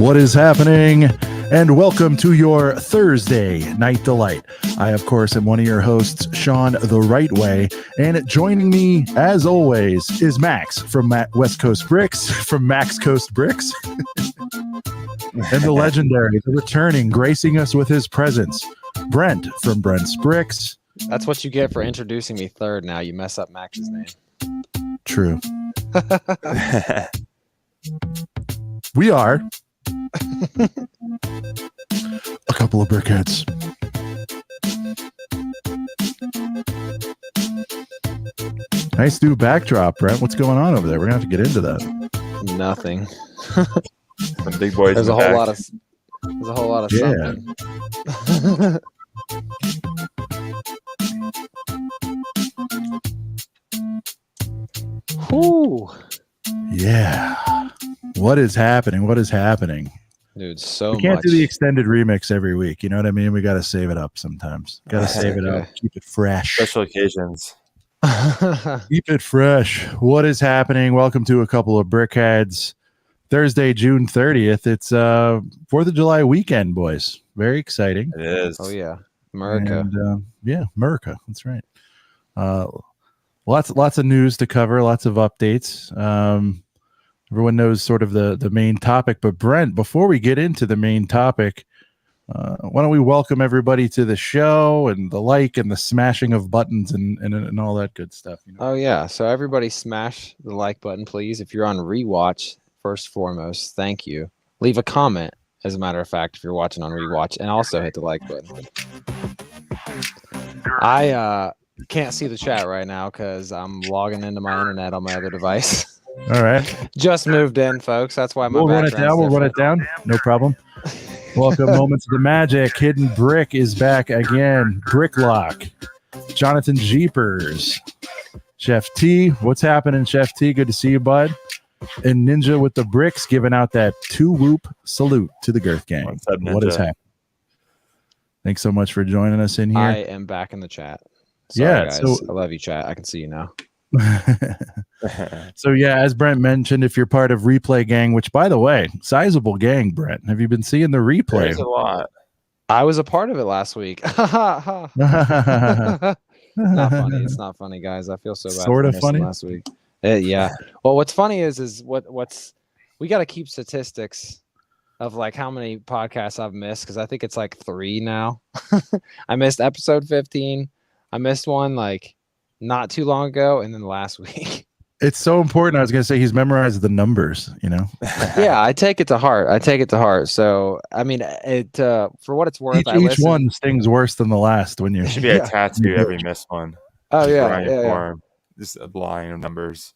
What is happening? And welcome to your Thursday Night Delight. I, of course, am one of your hosts, Sean the Right Way. And joining me, as always, is Max from West Coast Bricks, from Max Coast Bricks. And the legendary, the returning, gracing us with his presence, Brent from Brent's Bricks. That's what you get for introducing me third now. You mess up Max's name. True. We are a couple of brickheads. Nice new backdrop, Brent. What's going on over there? We're gonna have to get into that. Nothing. Some big boys. There's a whole lot of something. Whew. Yeah. What is happening? What is happening? Dude, so we can't much. do the extended remix every week. You know what I mean? We got to save it up sometimes. Got to save it up. Keep it fresh. Special occasions. Keep it fresh. What is happening? Welcome to a couple of brickheads. Thursday, June 30th. It's 4th of July weekend, boys. Very exciting. It is. Oh, yeah. America. And, yeah, America. That's right. Lots of news to cover. Lots of updates. Everyone knows sort of the main topic. But Brent, before we get into the main topic, why don't we welcome everybody to the show and the like and the smashing of buttons and all that good stuff. You know? Oh, yeah. So everybody smash the like button, please. If you're on rewatch, first and foremost, thank you. Leave a comment, as a matter of fact, if you're watching on rewatch, and also hit the like button. I can't see the chat right now because I'm logging into my internet on my other device. All right. Just moved in, folks. That's why We'll run it down. We'll run it down. No problem. Welcome, Moments of the Magic. Hidden Brick is back again. Bricklock. Jonathan Jeepers. Chef T. What's happening, Chef T? Good to see you, bud. And Ninja with the bricks giving out that 2-whoop salute to the Girth Gang. What is happening? Thanks so much for joining us in here. I am back in the chat. Sorry, guys. So I love you, chat. I can see you now. So yeah, as Brent mentioned, if you're part of Replay Gang, which by the way, sizable gang, Brent, have you been seeing the replay? There's a lot. I was a part of it last week. Not funny. It's not funny, guys. I feel so bad. Sort of funny last week. Yeah. Well, what's funny is what's we got to keep statistics of like how many podcasts I've missed because I think it's like 3 now. I missed episode 15. I missed one like not too long ago, and then last week. It's so important. I was going to say he's memorized the numbers, you know? Yeah, I take it to heart. So, I mean, it for what it's worth, each one stings worse than the last when you... It should be a tattoo every missed one. Oh, yeah. Just a line of numbers.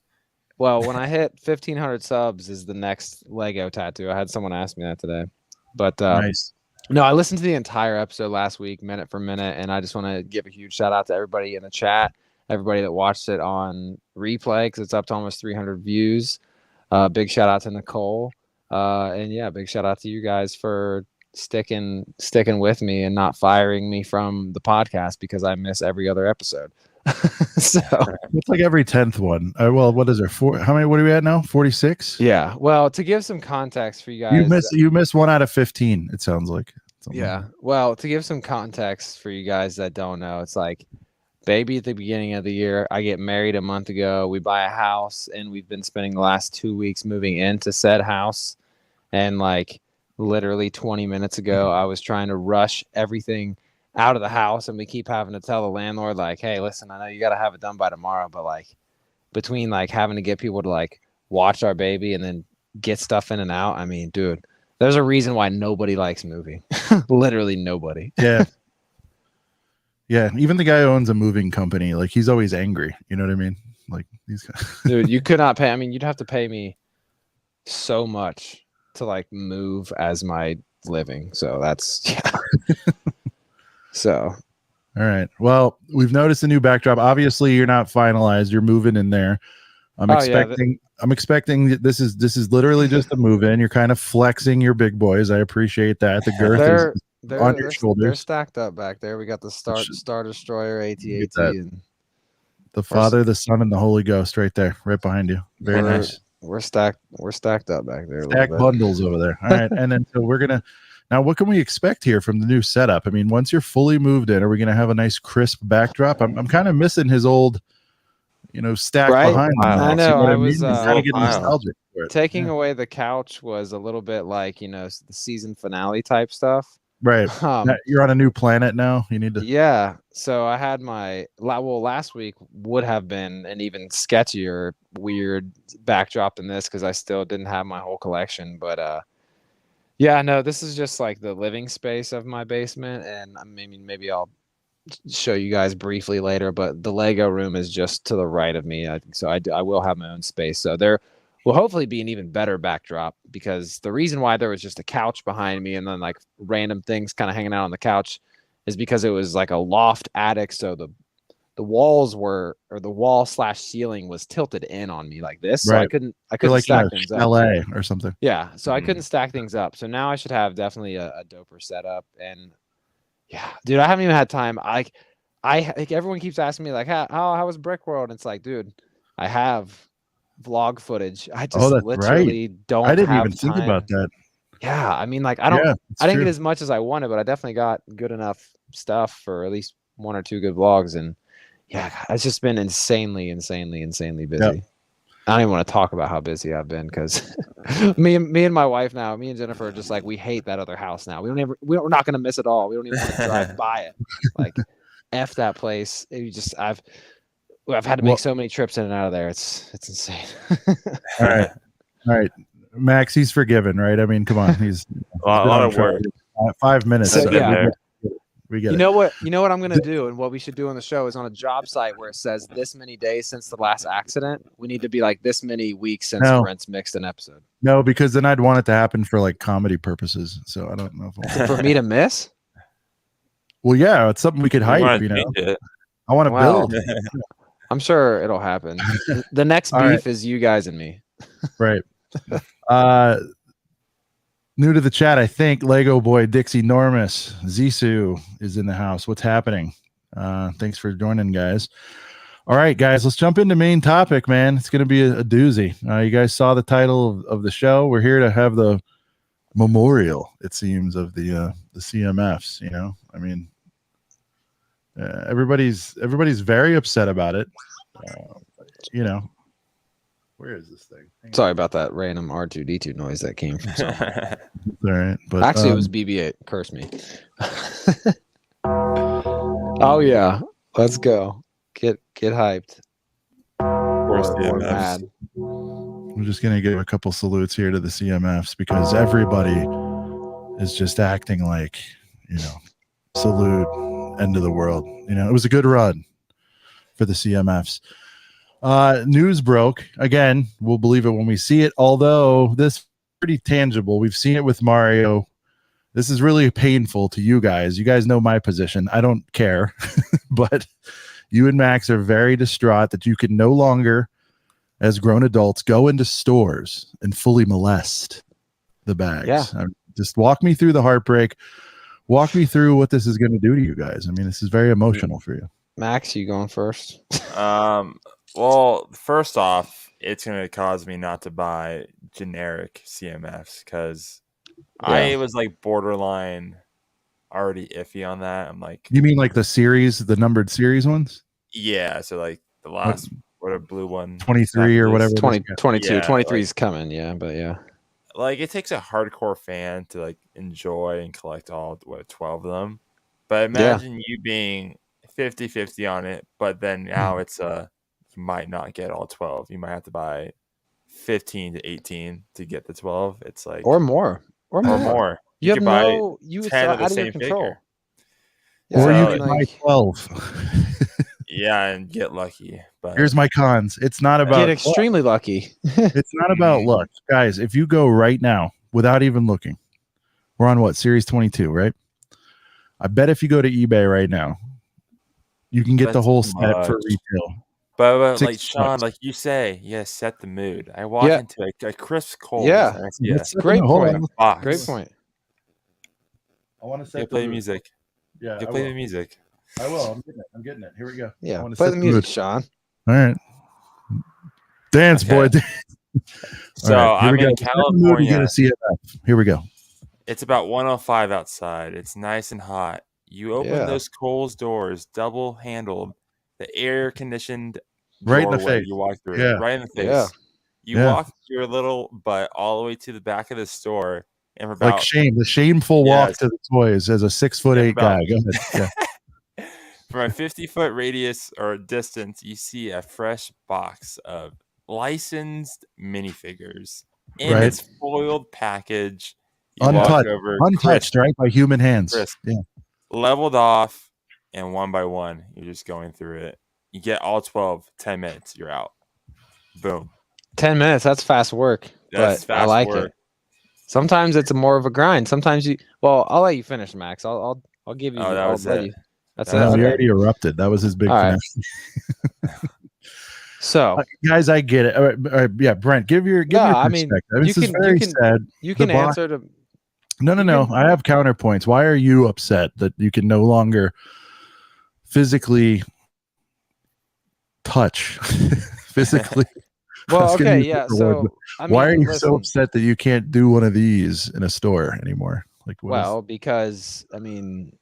Well, when I hit 1,500 subs is the next Lego tattoo. I had someone ask me that today. But nice. No, I listened to the entire episode last week, minute for minute, and I just want to give a huge shout out to everybody in the chat. Everybody that watched it on replay because it's up to almost 300 views. Big shout out to Nicole. And yeah, big shout out to you guys for sticking with me and not firing me from the podcast because I miss every other episode. So it's like every 10th one. Well, what is there? How many? What are we at now? 46? Yeah. Well, to give some context for you guys, you miss 1 out of 15. It sounds like. Yeah. Well, to give some context for you guys that don't know, it's like. Baby at the beginning of the year. I get married a month ago. We buy a house, and we've been spending the last 2 weeks moving into said house. And like literally 20 minutes ago, I was trying to rush everything out of the house, and we keep having to tell the landlord, like, hey, listen, I know you got to have it done by tomorrow, but like between like having to get people to like watch our baby and then get stuff in and out. I mean, dude, there's a reason why nobody likes moving. Literally nobody. Yeah. Yeah, even the guy who owns a moving company, like he's always angry. You know what I mean? Like these guys. Dude, you could not pay. I mean, you'd have to pay me so much to like move as my living. So that's yeah. So, all right. Well, we've noticed a new backdrop. Obviously, you're not finalized. You're moving in there. I'm expecting that this is literally just a move in. You're kind of flexing your big boys. I appreciate that. The girth is on your shoulders. They're stacked up back there. We got the Star Destroyer AT-AT and the Father, the Son, and the Holy Ghost right there, right behind you. Very nice. We're stacked. We're stacked up back there. Stack bundles over there. All right, and then so we're gonna. Now, what can we expect here from the new setup? I mean, once you're fully moved in, are we gonna have a nice crisp backdrop? I'm kind of missing his old, stack Right? behind him. I Max, know, what I mean? was, I'm kind of getting pile. nostalgic for it. Taking Yeah. away the couch was a little bit like the season finale type stuff. Right. You're on a new planet now. You need to. Yeah. So I had last week would have been an even sketchier, weird backdrop than this because I still didn't have my whole collection. But yeah, no, this is just like the living space of my basement, and I mean, maybe I'll show you guys briefly later. But the Lego room is just to the right of me, so I will have my own space. So there will hopefully be an even better backdrop because the reason why there was just a couch behind me and then like random things kind of hanging out on the couch is because it was like a loft attic. So the walls were, or the wall / ceiling was tilted in on me like this. So Right. I couldn't Like stack things up. LA or something. Yeah. So I Mhm. couldn't stack things up. So now I should have definitely a doper setup. And yeah, dude, I haven't even had time. I like everyone keeps asking me like, how was Brick World? And it's like, dude, I have vlog footage. I just that's literally don't I didn't have even think time. about that. Yeah, I mean, like I didn't true. get as much as I wanted, but I definitely got good enough stuff for at least 1 or 2 good vlogs. And yeah, it's just been insanely busy. Yep. I don't even want to talk about how busy I've been because me and my wife now, me and Jennifer are just like, we hate that other house now. We're not gonna miss it all. We don't even want to drive by it. Like F that place. I've had to make so many trips in and out of there. It's insane. All right. Max, he's forgiven, right? I mean, come on, he's a lot of work. 5 minutes. So, yeah. We get You it. know what I'm gonna do, and what we should do on the show is on a job site where it says this many days since the last accident. We need to be like this many weeks since Brent's mixed an episode. No, because then I'd want it to happen for like comedy purposes. So I don't know if for me to miss. Well, yeah, it's something we could hype. I want to build. I'm sure it'll happen. The next beef is you guys and me. Right. New to the chat, I think Lego Boy Dixie Normus Zissou is in the house. What's happening? Thanks for joining, guys. All right, guys, let's jump into main topic, man. It's going to be a doozy. You guys saw the title of the show. We're here to have the memorial, it seems, of the CMFs. I mean, everybody's very upset about it. Where is this thing? Sorry about that random R2D2 noise that came from somewhere. All right, but actually, it was BB-8. Curse me. Oh yeah, let's go. Get hyped. Or mad. I'm just gonna give a couple salutes here to the CMFs because everybody is just acting like salute, end of the world. It was a good run for the CMFs. News broke again. We'll believe it when we see it. Although this is pretty tangible, we've seen it with Mario. This is really painful to you guys. You guys know my position. I don't care, but you and Max are very distraught that you can no longer, as grown adults, go into stores and fully molest the bags. Yeah. Just walk me through the heartbreak. Walk me through what this is going to do to you guys. I mean, this is very emotional for you. Max, you going first? Well, first off, it's going to cause me not to buy generic CMFs because I was like borderline already iffy on that. I'm like, you mean like the numbered series ones? Yeah. So like the last, what a blue one, 23 or whatever. 22, 23 is coming. Yeah. But yeah. Like it takes a hardcore fan to like enjoy and collect all 12 of them. But imagine you being 50-50 on it, but then now it's you might not get all 12. You might have to buy 15 to 18 to get the 12. It's like or more. You could have buy you 10 of the out same of your control. figure. Or So, you can buy 12. Yeah, and get lucky. But here's my cons. It's not about get extremely lucky. It's not about luck. Guys, if you go right now without even looking, we're on what? Series 22, right? I bet if you go to eBay right now, you can get the whole set for retail. But like Sean, like you say, set the mood. I walk into a crisp cold. Yeah. Great point. Great point. I want to set play music. Yeah. You play the music. I will. I'm getting it. Here we go. Yeah. Play the music, Sean. All right. Dance, boy. So All right, here I'm we go. in Set the mood to get a California. CMF. Here we go. It's about 105 outside. It's nice and hot. You open Yeah. those Kohl's doors, double handled, the air conditioned Right in the doorway. face. You walk through Yeah. it right in the face. Yeah. You Yeah. walk your little butt all the way to the back of the store, and for Like about the shameful walk Yes. to the toys as a 6'8" about- guy. Go ahead. Yeah. from a 50-foot radius or distance, you see a fresh box of licensed minifigures in Right. its foiled package. You walk Untouched. over, Untouched, right? By human hands. crisp, Yeah. leveled off, and one by one, you're just going through it. You get all 12, 10 minutes, you're out. Boom. 10 minutes. That's fast work. That's but I fast like work. it. Sometimes it's more of a grind. Sometimes you. Well, I'll let you finish, Max. I'll give you. Oh, that I'll was let it. you. That's That it. was No, he it. already erupted. That was his big All right. finale. So Guys, I get it. All right, yeah, Brent, give your No, perspective. I mean, This is very sad. you can The box- answer to. No. you can- I have counterpoints. Why are you upset that you can no longer physically touch? Physically. I Well, was gonna okay, use yeah. different words, So I mean, why are you so listen, upset that you can't do one of these in a store anymore? Like, what is- Well, because I mean,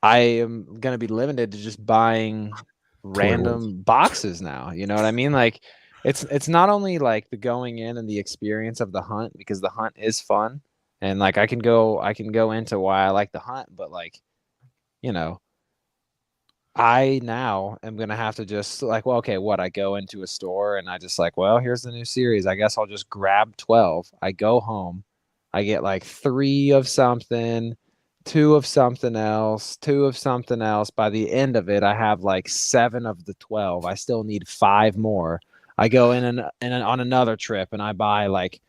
I am gonna be limited to just buying random boxes now. You know what I mean? Like, it's not only like the going in and the experience of the hunt, because the hunt is fun, and like I can go into why I like the hunt, but like, you know, I now am gonna have to just like, well, okay, what? I go into a store and I just like, well, here's the new series. I guess I'll just grab 12. I go home, I get like 3 of something, 2 of something else, 2 of something else. By the end of it, I have like 7 of the 12. I still need 5 more. I go in and on another trip and I buy like,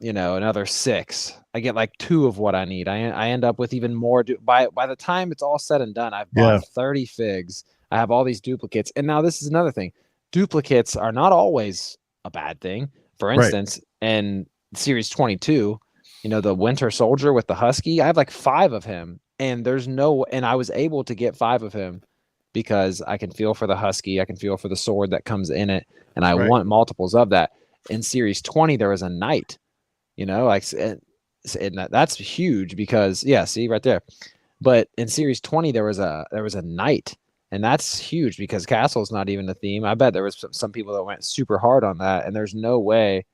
another 6. I get like 2 of what I need. I end up with even more. By the time it's all said and done, I've bought Yeah. 30 figs. I have all these duplicates. And now this is another thing. Duplicates are not always a bad thing. For Right. instance, in Series 22, the Winter Soldier with the Husky, I have like 5 of him. And I was able to get 5 of him because I can feel for the Husky. I can feel for the sword that comes in it. And I Right. want multiples of that. In Series 20, there was a knight. And that's huge because see right there. But in Series 20, there was a knight, and that's huge because Castle's not even a theme. I bet there was some people that went super hard on that, and there's no way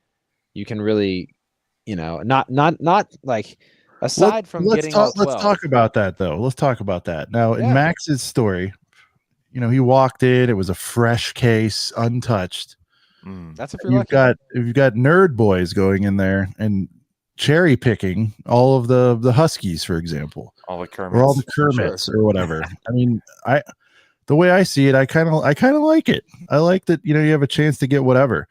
you can really, not like aside from let's getting talk, all 12. let's talk about that though. Let's talk about that now. In Yeah. Max's story, he walked in. It was a fresh case, untouched. That's if you're lucky. You've got nerd boys going in there and cherry picking all of the Huskies, for example, All the Kermits. or all the Kermits or whatever. I mean, the way I see it, I kind of like it. I like that you have a chance to get whatever,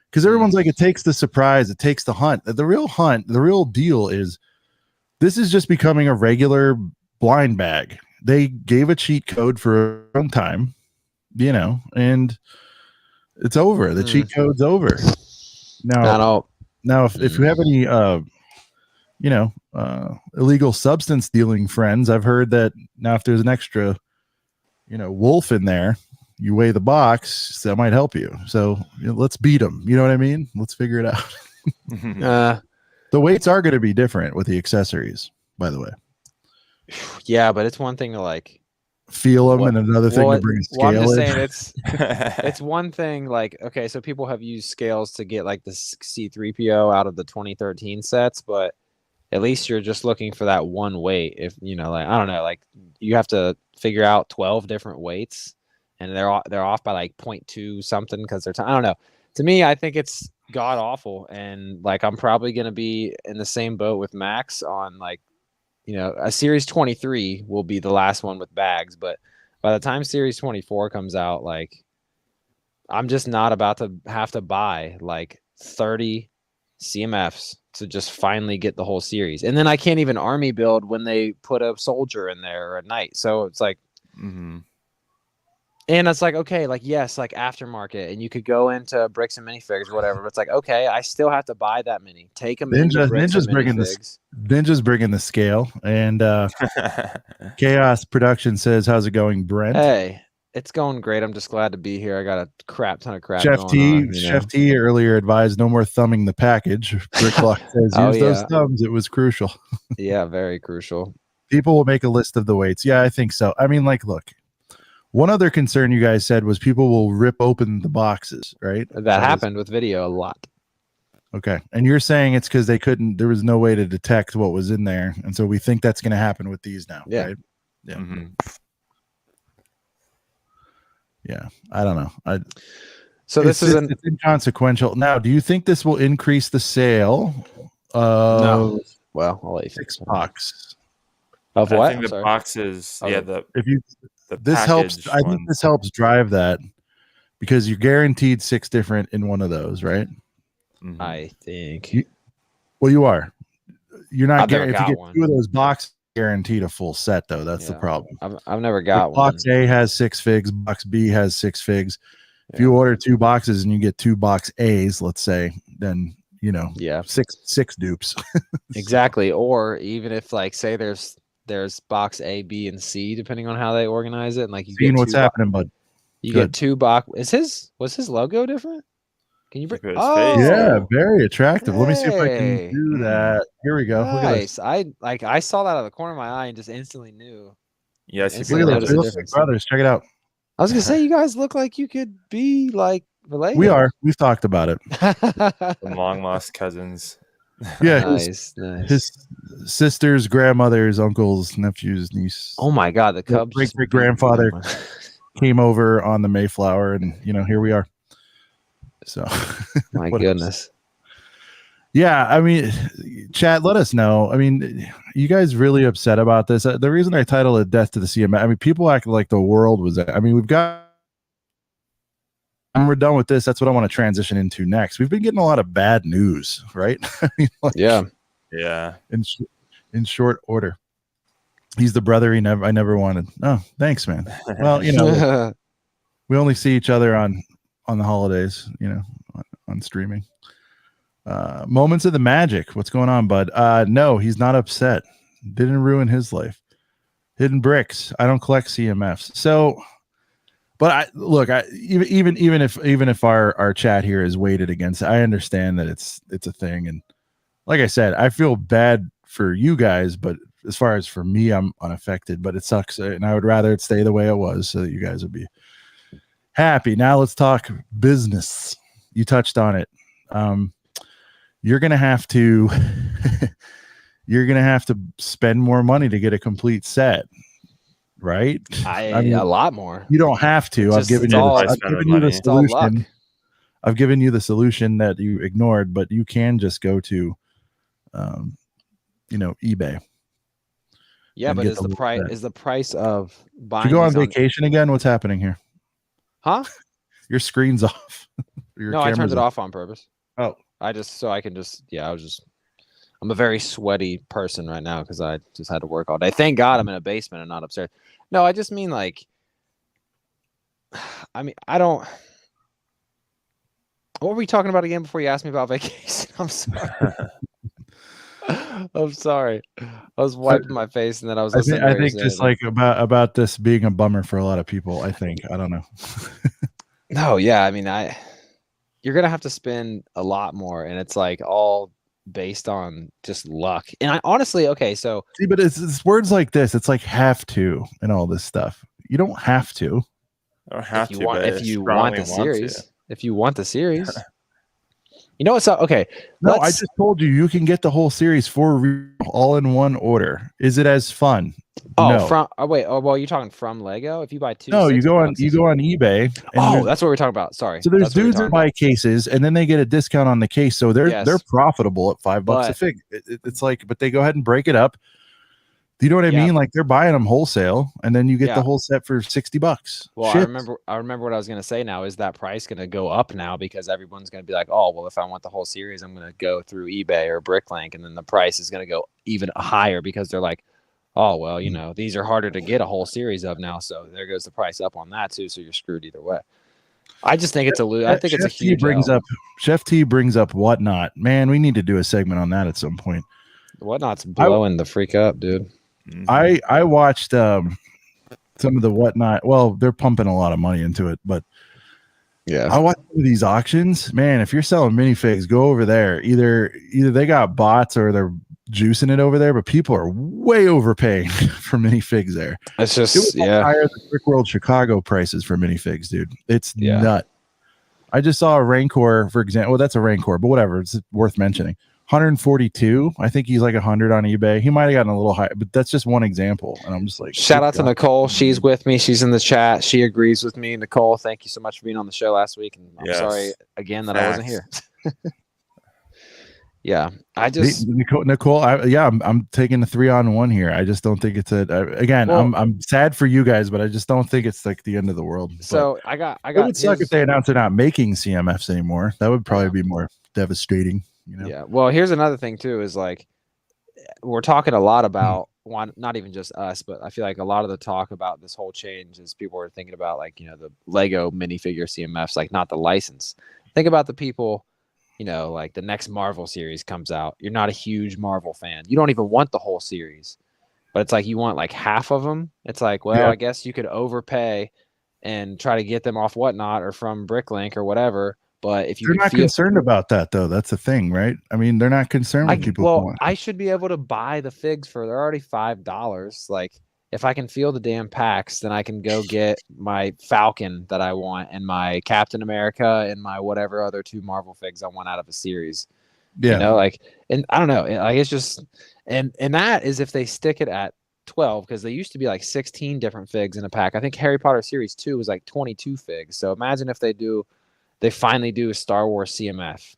because everyone's like, it takes the surprise, it takes the hunt. The real deal is this is just becoming a regular blind bag. They gave a cheat code for a long time, and it's over. The cheat code's over. Now, if you have any, illegal substance dealing friends, I've heard that now if there's an extra, wolf in there, you weigh the box, that might help you. So let's beat them. You know what I mean? Let's figure it out. The weights are going to be different with the accessories, by the way. Yeah, but it's one thing to like feel them, and another thing to bring a scale. I'm just in. saying it's one thing like, okay, so people have used scales to get like the C3PO out of the 2013 sets, but at least you're just looking for that one weight. If like, I don't know, like you have to figure out 12 different weights and they're off by like 0.2 something because they're I don't know. To me, I think it's god awful, and like I'm probably going to be in the same boat with Max on like, a Series 23 will be the last one with bags, but by the time Series 24 comes out, like I'm just not about to have to buy like 30 CMFs to just finally get the whole series. And then I can't even army build when they put a soldier in there or a knight. So it's like, and it's like, okay, like, yes, like aftermarket, and you could go into bricks and minifigs or whatever, but it's like, okay, I still have to buy that many. Take them into bricks and minifigs. Ninja's bringing the scale, and Chaos Production says, how's it going, Brent? Hey, It's going great. I'm just glad to be here. I got a crap ton of crap Chef going T, on. Chef T earlier advised no more thumbing the package. Bricklock says Oh, use those yeah. thumbs. It was crucial. Yeah, very crucial. People will make a list of the weights. Yeah, I think so. I mean, like, look, one other concern you guys said was people will rip open the boxes, right? That happened with video a lot. Okay. And you're saying it's because there was no way to detect what was in there. And so we think that's going to happen with these now, Yeah. right? Yeah. Mm-hmm. Yeah. I don't know. So it's it's inconsequential. Now, do you think this will increase the sale of no. Well, I'll let you 6 box? Of I what? think the boxes, This helps. I think this helps drive that because you're guaranteed 6 different in one of those, right? Mm-hmm. I think. You are. You're not. I've never If you got get one. 2 of those boxes, guaranteed a full set though. That's the Yeah. problem. I've never got one. Box A has 6 figs. Box B has 6 figs. If Yeah. you order 2 boxes and you get 2 box A's, let's say, then Yeah. six dupes. Exactly. Or even if like say there's box A, B, and C, depending on how they organize it, and like you Seeing get what's happening, bud. You Good. get 2 box. Was his logo different? Can you bring? Look at his Oh, face. Yeah, very attractive. Let me see if I can hey. do that. Here we go. Look at this. Nice. I saw that out of the corner of my eye and just instantly knew. Yes, It's you Look like at notice this. the We look like difference. brothers. Check it out. I was gonna say you guys look like you could be like related. We are. We've talked about it. Some long lost cousins. Yeah, nice. his sisters, grandmothers, uncles, nephews, niece Oh my god, the Cubs. great just beat grandfather them. came over on the Mayflower, and here we are. So, My what goodness. yeah, I mean, chat, let us know. I mean, you guys really upset about this? The reason I titled it "Death to the CMF," I mean, people act like the world was. I mean, when we're done with this, that's what I want to transition into next. We've been getting a lot of bad news, right? I mean, Yeah. In short order. He's the brother I never wanted. Oh, thanks, man. Well, we only see each other on the holidays, on streaming. Moments of the magic. What's going on, bud? No, he's not upset. Didn't ruin his life. Hidden bricks. I don't collect CMFs. So, but even if our chat here is weighted against it, I understand that it's a thing. And like I said, I feel bad for you guys, but as far as for me, I'm unaffected, but it sucks. And I would rather it stay the way it was so that you guys would be happy. Now let's talk business. You touched on it. You're going to have to, spend more money to get a complete set, right? I mean, a lot more. You don't have to. I've given you the solution. I've given you the solution that you ignored, but you can just go to, eBay. Yeah, but is the price of buying? Did you go on vacation again? What's happening here? Huh? Your screen's off. No, I turned it off on purpose. Oh, I'm a very sweaty person right now because I just had to work all day. Thank God I'm in a basement and not upstairs. No, I just mean like, I don't. What were we talking about again before you asked me about vacation? I'm sorry. I'm sorry. I was wiping my face and then I was listening. I think just like about this being a bummer for a lot of people. I don't know. No, yeah. I mean, you're gonna have to spend a lot more, and it's like all based on just luck. And I honestly, okay, so see, but it's words like this. It's like have to and all this stuff. You don't have to. I don't have if to. If you want the series. You know what's up? Okay. No, I just told you can get the whole series for all in one order. Is it as fun? Oh, no. Well, you're talking from Lego. If you buy 2, no, you go on eBay. And that's what we're talking about. Sorry. So there's dudes that buy cases, and then they get a discount on the case, so they're profitable at $5 a fig. It's like, but they go ahead and break it up. Do you know what I mean? Like they're buying them wholesale, and then you get the whole set for $60. Well, I remember what I was gonna say. Now is that price gonna go up now because everyone's gonna be like, oh, well, if I want the whole series, I'm gonna go through eBay or Bricklink, and then the price is gonna go even higher because they're like, oh, well, these are harder to get a whole series of now, so there goes the price up on that too. So you're screwed either way. I just think it's a huge. Chef T brings up Whatnot. Man, we need to do a segment on that at some point. Whatnot's blowing the freak up, dude. I watched some of the whatnot. Well, they're pumping a lot of money into it, but Yeah. I watch some of these auctions, man. If you're selling minifigs, go over there. Either they got bots or they're juicing it over there, but people are way overpaying for minifigs there. It's It was just higher than Brick World Chicago prices for minifigs, dude. It's nut. I just saw a Rancor, for example. Well, that's a Rancor, but whatever. It's worth mentioning. 142. I think he's like 100 on eBay. He might have gotten a little high, but that's just one example. And I'm just like, shout out to Nicole. She's with me. She's in the chat. She agrees with me. Nicole, thank you so much for being on the show last week. And I'm sorry again that I wasn't here. Yeah, I just Nicole. I'm taking the 3-on-1 here. I just don't think it's I'm sad for you guys, but I just don't think it's like the end of the world. So I got. It would suck if they announced they're not making CMFs anymore. That would probably be more devastating. You know? Yeah. Well, here's another thing too. Is like we're talking a lot about not even just us, but I feel like a lot of the talk about this whole change is people are thinking about like the Lego minifigure CMFs, like not the license. Think about the people. Like the next Marvel series comes out. You're not a huge Marvel fan. You don't even want the whole series, but it's like you want like half of them. It's like, well, I guess you could overpay and try to get them off Whatnot or from Bricklink or whatever. But if they're not concerned about that, though, that's the thing, right? I mean, they're not concerned with people. Well, I should be able to buy the figs for they're already $5. Like if I can feel the damn packs, then I can go get my Falcon that I want and my Captain America and my whatever other 2 Marvel figs I want out of a series. Yeah. And I don't know. Like it's just and that is if they stick it at 12 because they used to be like 16 different figs in a pack. I think Harry Potter Series 2 was like 22 figs. So imagine if they finally do a Star Wars CMF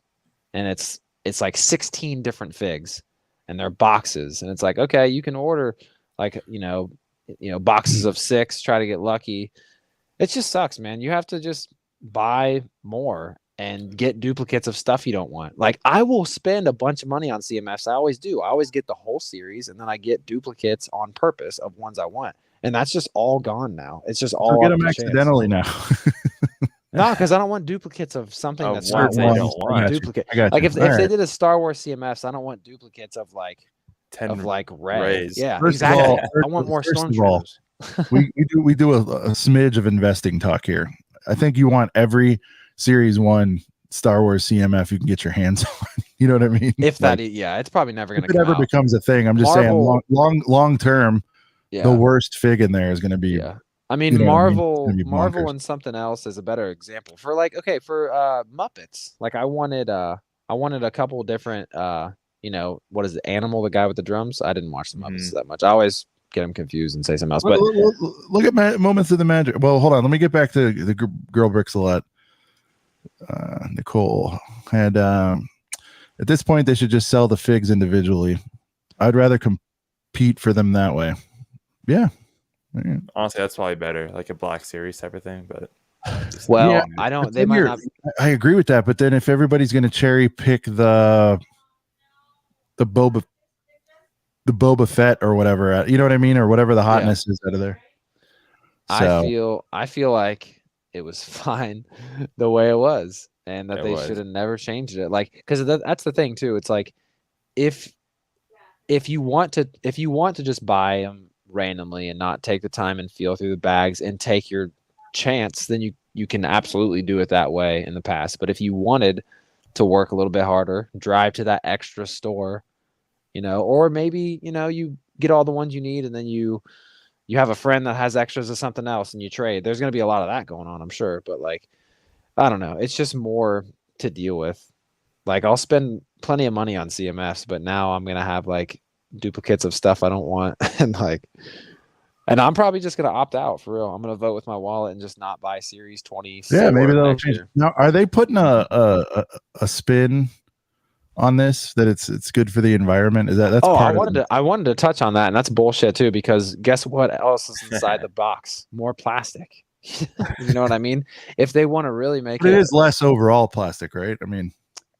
and it's like 16 different figs and they're boxes and it's like, okay, you can order like, boxes of 6, try to get lucky. It just sucks, man. You have to just buy more and get duplicates of stuff you don't want. Like I will spend a bunch of money on CMFs. I always do. I always get the whole series and then I get duplicates on purpose of ones I want. And that's just all gone now. It's just all get them accidentally now. No, because I don't want duplicates of something that's not they don't want. Duplicate. Like if they did a Star Wars CMFs, I don't want duplicates of like 10 of like Rey. Rays. Yeah, First exactly. of all, I want more first of all, Stormtroopers. we do a smidge of investing talk here. I think you want every Series 1 Star Wars CMF you can get your hands on. You know what I mean? If that, it's probably never going to. If it ever becomes a thing, I'm just saying long term. The worst fig in there is going to be. Yeah. I mean, Marvel and something else is a better example for like, okay, for Muppets. Like I wanted a couple different, what is it? Animal, the guy with the drums. I didn't watch the Muppets that much. I always get them confused and say something else. But look at Moments of the Magic. Well, hold on. Let me get back to the Girl Bricks a lot. Nicole had, at this point, they should just sell the figs individually. I'd rather compete for them that way. Yeah. Honestly, that's probably better, like a Black Series type of thing. But I don't. They might not. I agree with that, but then if everybody's going to cherry pick the Boba Fett or whatever, you know what I mean, or whatever the hotness is out of there. So, I feel like it was fine the way it was, and that they should have never changed it. Like, because that's the thing too. It's like if you want to just buy them randomly and not take the time and feel through the bags and take your chance, then you can absolutely do it that way in the past. But if you wanted to work a little bit harder, drive to that extra store, or maybe you get all the ones you need and then you have a friend that has extras of something else and you trade. There's going to be a lot of that going on, I'm sure, but like I don't know, it's just more to deal with. Like I'll spend plenty of money on CMFs, but now I'm going to have like duplicates of stuff I don't want and I'm probably just gonna opt out for real. I'm gonna vote with my wallet and just not buy Series 20. Yeah, maybe they'll change. Now, are they putting a spin on this that it's good for the environment? Is that's part I wanted to touch on that, and that's bullshit too, because guess what else is inside the box? More plastic. You know what I mean? If they want to really make it is less overall plastic, right?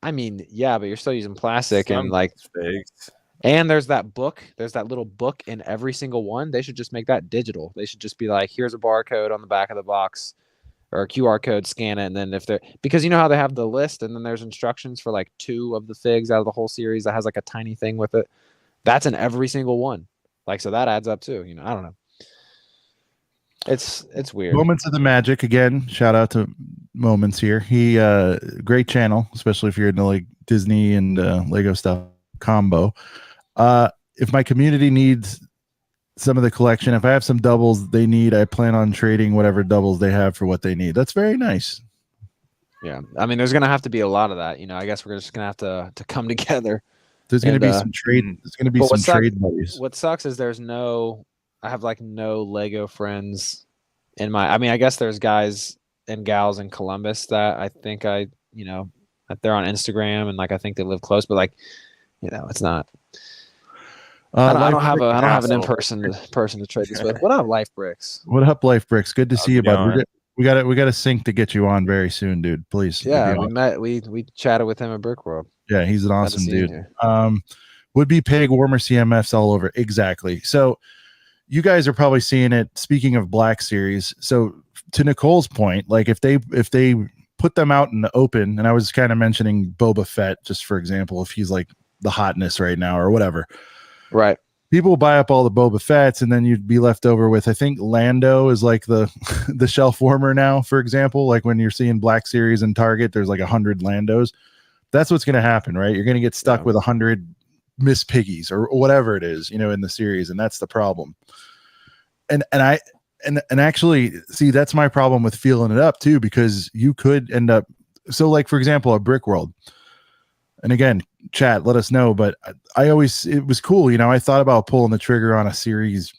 I mean, yeah, but you're still using plastic and like figs. And there's that little book in every single one. They should just make that digital. They should just be like, here's a barcode on the back of the box or a QR code, scan it. And then because you know how they have the list and then there's instructions for like 2 of the figs out of the whole series that has like a tiny thing with it. That's in every single one. Like, so that adds up too. I don't know. It's weird. Moments of the Magic again. Shout out to Moments here. He great channel, especially if you're into like Disney and Lego stuff combo. If my community needs some of the collection, if I have some doubles they need, I plan on trading whatever doubles they have for what they need. That's very nice. Yeah, I mean, there's gonna have to be a lot of that. I guess we're just gonna have to come together. There's going to be some trade. There's going to be some trade buddies. What sucks is I have like no Lego friends in my. I mean, I guess there's guys and gals in Columbus that I think that they're on Instagram and like I think they live close, but like, it's not. I don't have an in-person person to trade this with. What up, Life Bricks? What up, Life Bricks? Good to see you, bud. We got to sync to get you on very soon, dude. Please. Yeah, we chatted with him at Brick World. Yeah, he's an awesome dude. Would be pig warmer CMFs all over. Exactly. So you guys are probably seeing it. Speaking of Black Series, so to Nicole's point, like if they put them out in the open, and I was kind of mentioning Boba Fett just for example, if he's like the hotness right now or whatever. Right. People buy up all the Boba Fetts, and then you'd be left over with, I think Lando is like the shelf warmer now, for example. Like when you're seeing Black Series in Target, there's like 100 Landos. That's what's going to happen, right? You're going to get stuck with 100 Miss Piggies or whatever it is, in the series, and that's the problem. And actually, see, that's my problem with feeling it up too, because you could end up. So, like for example, a Brick World. And again, chat, let us know. But it was cool. I thought about pulling the trigger on a series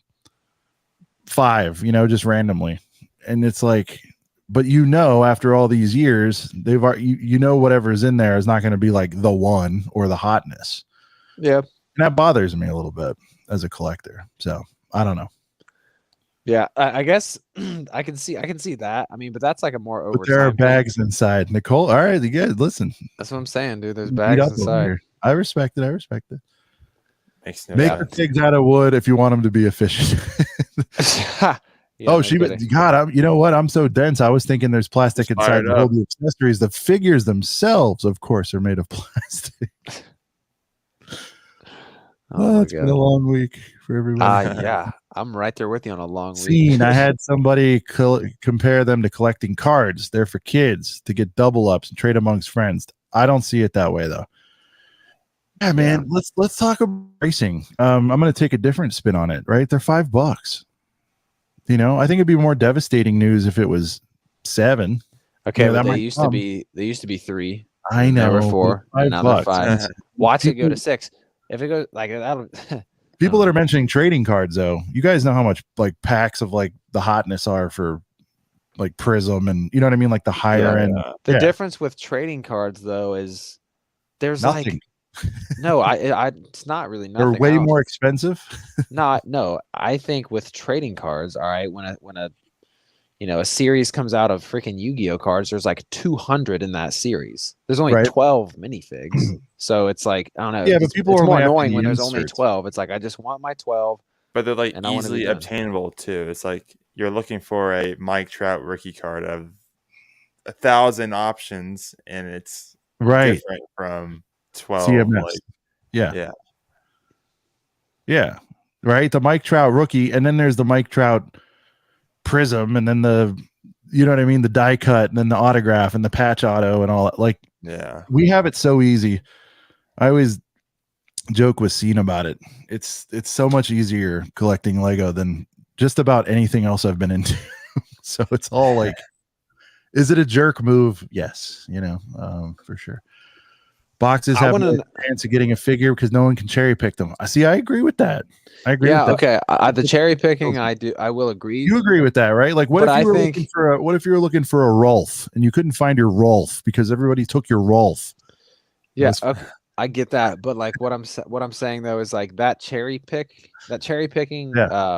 5, just randomly. And it's like, but after all these years, whatever's in there is not going to be like the one or the hotness. Yeah. And that bothers me a little bit as a collector. So I don't know. Yeah, I guess I can see that. I mean, but that's like a more over. But there are bags inside, Nicole. All right, you guys, listen. That's what I'm saying, dude. There's bags inside. I respect it. Make the pigs out of wood if you want them to be efficient. God, you know what? I'm so dense. I was thinking there's plastic inside to hold the accessories. The figures themselves, of course, are made of plastic. It's been a long week for everyone. Yeah, I'm right there with you on a long week. I had somebody compare them to collecting cards. They're for kids to get double ups and trade amongst friends. I don't see it that way though. Yeah, man. Yeah. Let's talk about racing. I'm going to take a different spin on it. Right, they're $5. I think it'd be more devastating news if it was 7. Okay, but they used to be 3. I know. They were 4. And now they're 5. Watch it go to 6. If it goes like that, people that are mentioning trading cards, though, you guys know how much like packs of like the hotness are for like Prism, and you know what I mean, like the higher end. The difference with trading cards, though, is there's nothing. It's not really nothing. They're way more expensive. No. I think with trading cards, all right, when a series comes out of freaking Yu-Gi-Oh cards, there's like 200 in that series. There's only 12 minifigs. So it's like, I don't know. Yeah, but people it's are more annoying when there's only 12. It's like, I just want my 12. But they're like easily obtainable too. It's like you're looking for a Mike Trout rookie card of 1,000 options, and it's different from 12. CMF. Yeah. Right. The Mike Trout rookie, and then there's the Mike Trout Prism, and then the die cut, and then the autograph and the patch auto and all that. Like, we have it so easy. I always joke with Scene about it. It's so much easier collecting Lego than just about anything else I've been into. So it's all like, is it a jerk move? Yes, for sure. Boxes have a chance of getting a figure because no one can cherry pick them. I agree with that. With that. Okay. The cherry picking, I will agree. You agree with that, right? Like, what if you were looking for a Rolf and you couldn't find your Rolf because everybody took your Rolf? Yeah, okay, I get that, but like what I'm saying though is like that cherry picking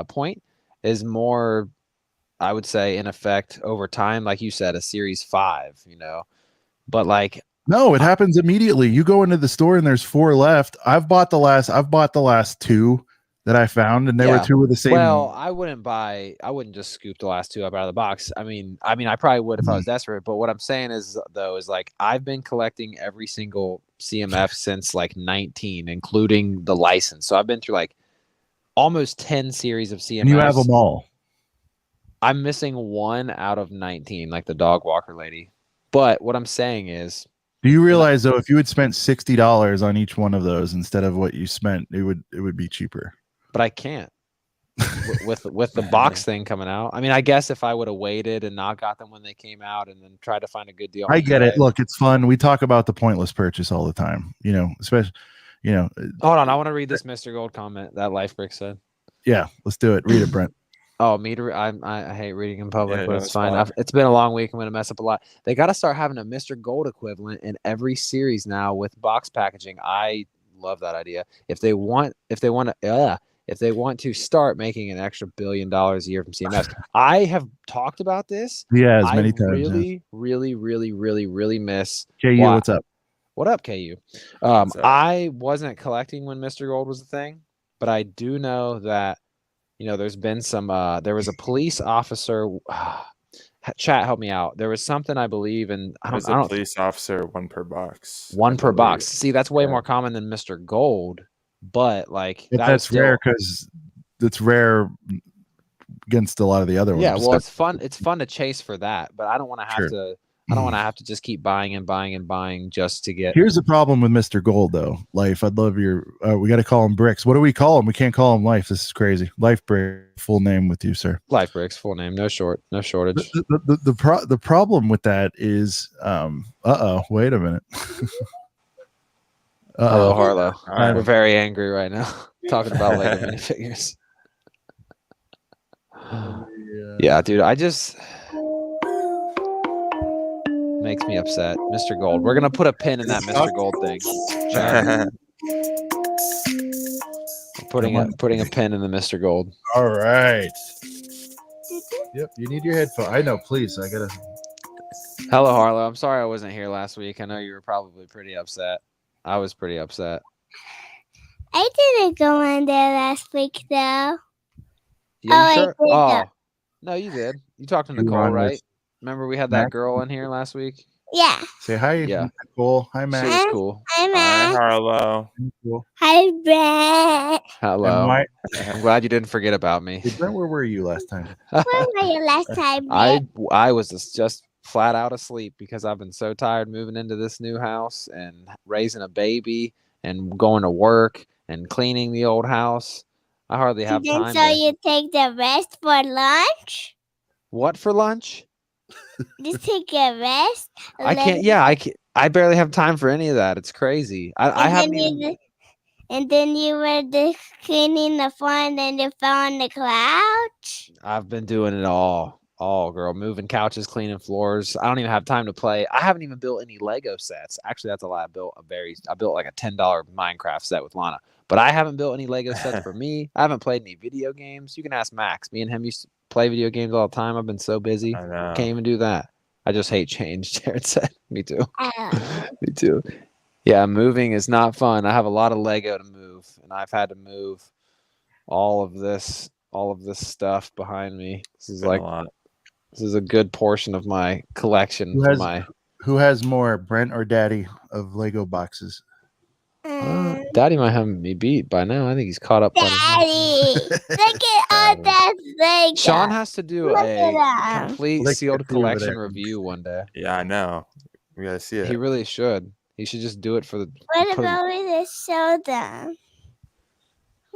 point is more, I would say, in effect over time, like you said, a series 5, but like. No, it happens immediately. You go into the store and there's 4 left. I've bought the last 2 that I found, and they were 2 of the same. Well, I wouldn't just scoop the last 2 up out of the box. I mean, I probably would if I was desperate. But what I'm saying is like I've been collecting every single CMF since like 19, including the license. So I've been through like almost 10 series of CMFs. And you have them all. I'm missing 1 out of 19, like the dog walker lady. But what I'm saying is, Do you realize though, if you had spent $60 on each one of those instead of what you spent, it would be cheaper. but I can't with the box thing coming out. I mean, I guess if I would have waited and not got them when they came out and then tried to find a good deal. I get it. Look, it's fun. We talk about the pointless purchase all the time. You know, especially, you know. Hold on, I want to read this Mr. Gold comment that Lifebrick said. Yeah, let's do it. Read it, Brent. Oh, me to I hate reading in public, Yeah, but it's fine. It's been a long week. I'm gonna mess up a lot. They got to start having a Mr. Gold equivalent in every series now with box packaging. I love that idea. If they want to start making an extra $1 billion a year from CMF, I have talked about this. Yeah, as many times. Really miss. KU, what's up? What up, KU? I wasn't collecting when Mr. Gold was a thing, but I do know that. You know, there's been some. There was a police officer. Chat, help me out. There was something I believe in. I don't. Police officer, 1 per box. 1 per box. See, that's way more common than Mr. Gold, but like that's rare because it's rare against a lot of the other ones. Yeah, well, it's fun. It's fun to chase for that, but I don't want to have to. I don't want to have to just keep buying and buying and buying just to get. Here's the problem with Mr. Gold, though. Life, I'd love your. We got to call him Bricks. What do we call him? We can't call him Life. This is crazy. Life Brick, full name with you, sir. Life Bricks, full name, no shortage. The problem with that is, wait a minute. Hello, Harlow. We're very angry right now talking about Lego minifigures. Yeah, dude, I just. Makes me upset. Mr. Gold. We're gonna put a pin in that Mr. Gold thing. Putting a pin in the Mr. Gold. All right. Yep, you need your headphone. I know, please. I gotta. Hello, Harlow. I'm sorry I wasn't here last week. I know you were probably pretty upset. I was pretty upset. I didn't go on there last week though. Yeah, sure? Oh, no, you did. You talked to Nicole, right? Remember we had that girl in here last week? Yeah. Say hi, yeah. Nicole. Hi, Matt. She was cool. Hi, Matt. Hi, Harlow. Hi, Brent. Hello. I'm glad you didn't forget about me. Hey, Brent, where were you last time? Where were you last time, Brent? I was just flat out asleep because I've been so tired moving into this new house and raising a baby and going to work and cleaning the old house. I hardly have time. So you take the rest for lunch? What for lunch? Just take a rest. I can't. Yeah, I can't. I barely have time for any of that. It's crazy. I haven't even. And then you were just cleaning the floor, and then you fell on the couch. I've been doing it all, girl. Moving couches, cleaning floors. I don't even have time to play. I haven't even built any Lego sets. Actually, that's a lie. I built like a $10 Minecraft set with Lana, but I haven't built any Lego sets for me. I haven't played any video games. You can ask Max. Me and him used to play video games all the time. I've been so busy. I know. Can't even do that. I just hate change. Jared said. Me too. Me too. Yeah, moving is not fun. I have a lot of Lego to move, and I've had to move all of this stuff behind me. This is a good portion of my collection. Who has more, Brent or Daddy, of Lego boxes? Daddy might have me beat by now. I think he's caught up. Daddy, look at all that Lego. Sean has to do a complete sealed collection review one day. Yeah, I know. We gotta see it. He really should. He should just do it for the. What about we just show them?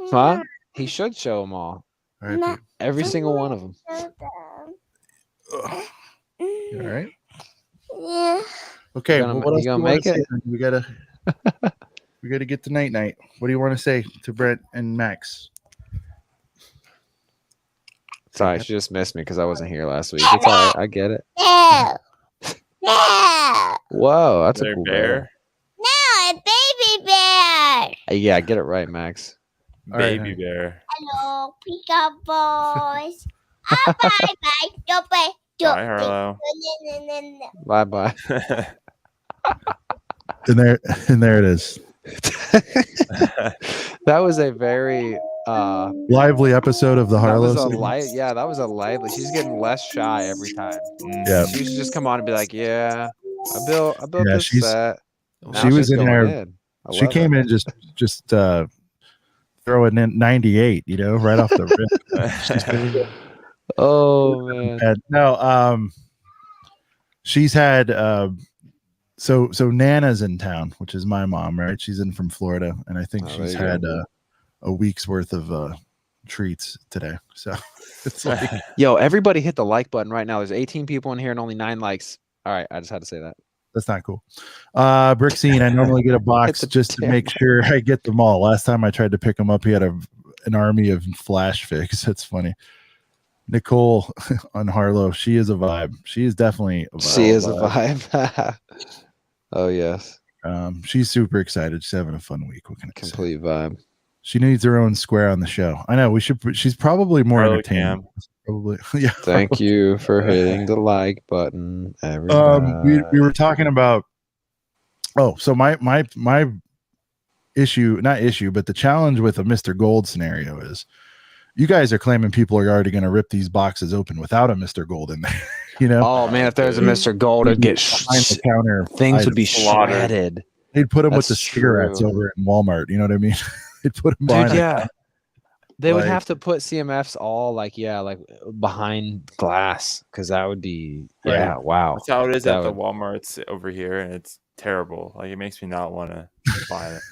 Huh? He should show them all. Right, every single one of them. Show them. All right. Yeah. Okay. What else you gonna make it? We gotta get to night. What do you want to say to Brent and Max? Sorry, she just missed me because I wasn't here last week. It's all right. I get it. No. No. Whoa, that's a cool bear. No, a baby bear. Yeah, get it right, Max. Baby bear. Hello, Pika boys. Bye. Bye, Harlow. Bye. And there it is. That was a very lively episode of the Harlow. That was a lively. She's getting less shy every time. Yeah, she should just come on and be like, "Yeah, I built this set." She was in there. She came in just throwing in 98, right off the rip. Oh man. And no, she's had so Nana's in town, which is my mom, right? She's in from Florida, and I think Oh, she's there you had a week's worth of treats today. So it's like, Yo, everybody hit the like button right now. There's 18 people in here and only 9 likes. All right, I just had to say that. that's not cool. Brixine, I normally get a box the just to damn make sure I get them all. Last time I tried to pick him up, he had an army of flash figs. That's funny. Nicole on Harlow, she is a vibe. She is definitely a vibe. She is a vibe. Oh yes, She's super excited. She's having a fun week. What can I say? complete vibe. She needs her own square on the show. I know we should. She's probably more Harlow entertaining. Cam. Probably, yeah. Thank you for hitting the like button, everybody. We were talking about. Oh, so my issue, not issue, but the challenge with a Mr. Gold scenario is, you guys are claiming people are already going to rip these boxes open without a Mr. Gold in there. You know, Oh man, if there's a Mr. Gold, it'd get behind the counter things would be slaughtered. shredded. They'd put them with That's the cigarettes true. over in Walmart. You know what I mean? They'd put them Dude, behind. yeah. They would Like- have to put CMFs all like behind glass because that would be Right. wow. That's how it is That at the would- Walmarts over here, and it's terrible. Like it makes me not want to buy it.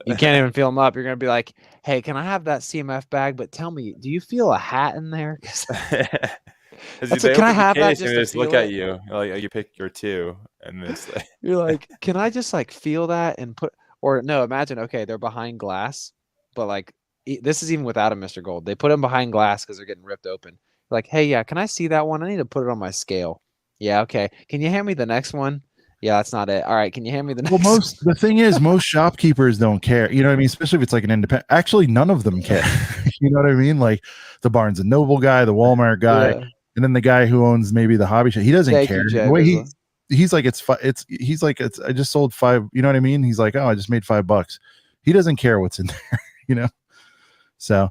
You can't even feel them up. You're gonna be like, "Hey, can I have that CMF bag? But tell me, do you feel a hat in there?" 'Cause Because Can I have that just to just look feel at it? you like you pick your two, and it's like you're like, "Can I just like feel that and put?" Or no, imagine okay, they're behind glass, but like this is even without a Mr. Gold. They put them behind glass because they're getting ripped open. Like, hey, yeah, can I see that one? I need to put it on my scale. Yeah, okay. Can you hand me the next one? Yeah, that's not it. All right, can you hand me the next? Well, the thing is, most shopkeepers don't care. You know what I mean? Especially if it's like an independent. Actually, none of them care. You know what I mean? Like the Barnes and Noble guy, the Walmart guy, Yeah. and then the guy who owns maybe the hobby shop. He doesn't Thank care. you, Jay The way Vizla. he's like he's like I just sold 5. You know what I mean? He's like, oh, I just made $5. He doesn't care what's in there. You know. So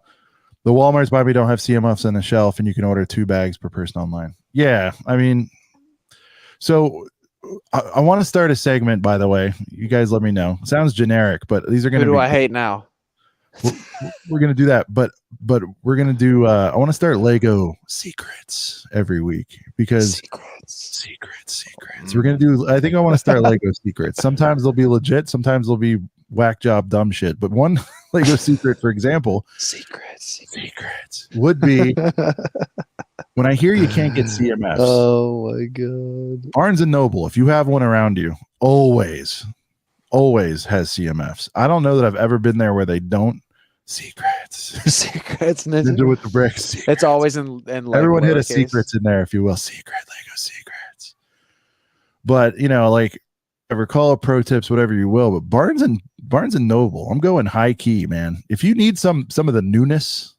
the Walmarts probably don't have CMFs on the shelf, and you can order 2 bags per person online. Yeah, I mean, so. I want to start a segment, by the way. You guys let me know. Sounds generic, but these are going Who to do be. I hate now? We're going to do that, but we're going to do. I want to start Lego secrets every week because secrets. We're going to do. I think I want to start Lego secrets. Sometimes they'll be legit. Sometimes they'll be whack job dumb shit. But one Lego secret, for example, Secrets. would be when I hear you can't get CMFs. Oh my god. Barnes and Noble, if you have one around you, always has CMFs. I don't know that I've ever been there where they don't. Secrets. Secrets. Ninja with the bricks. It's always in like Everyone hit a lowercase. secrets in there, if you will. Lego secrets. But like I recall pro tips, whatever you will. But Barnes and Noble, I'm going high key, man. If you need some of the newness,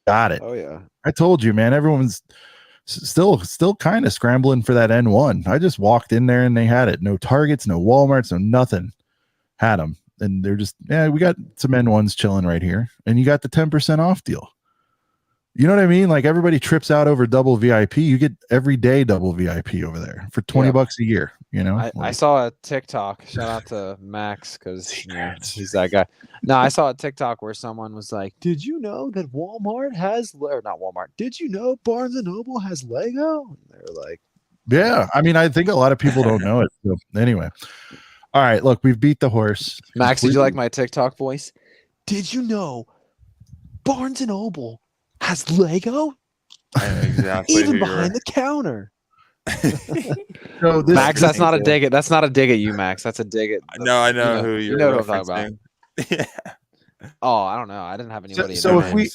got it. Oh yeah. I told you, man. Everyone's still kind of scrambling for that N1. I just walked in there and they had it. No Targets, no Walmarts, no nothing. Had them, and they're just we got some N1s chilling right here, and you got the 10% off deal. You know what I mean? Like everybody trips out over double VIP. You get everyday double VIP over there for $20 a year. You know, I saw a TikTok. Shout out to Max because he's that guy. No, I saw a TikTok where someone was like, "Did you know that Walmart has or not Walmart? Did you know Barnes and Noble has Lego?" And they're like, yeah. I mean, I think a lot of people don't know it. So anyway, all right. Look, we've beat the horse. Max, did you like my TikTok voice? Did you know Barnes and Noble has Lego I know exactly even who you behind were. the counter? So Max, that's not a dig at. That's not a dig at you, Max. That's a dig at. No, I know who you you're know what I'm talking referencing. Yeah. Oh, I don't know. I didn't have anybody. So in if we- mind,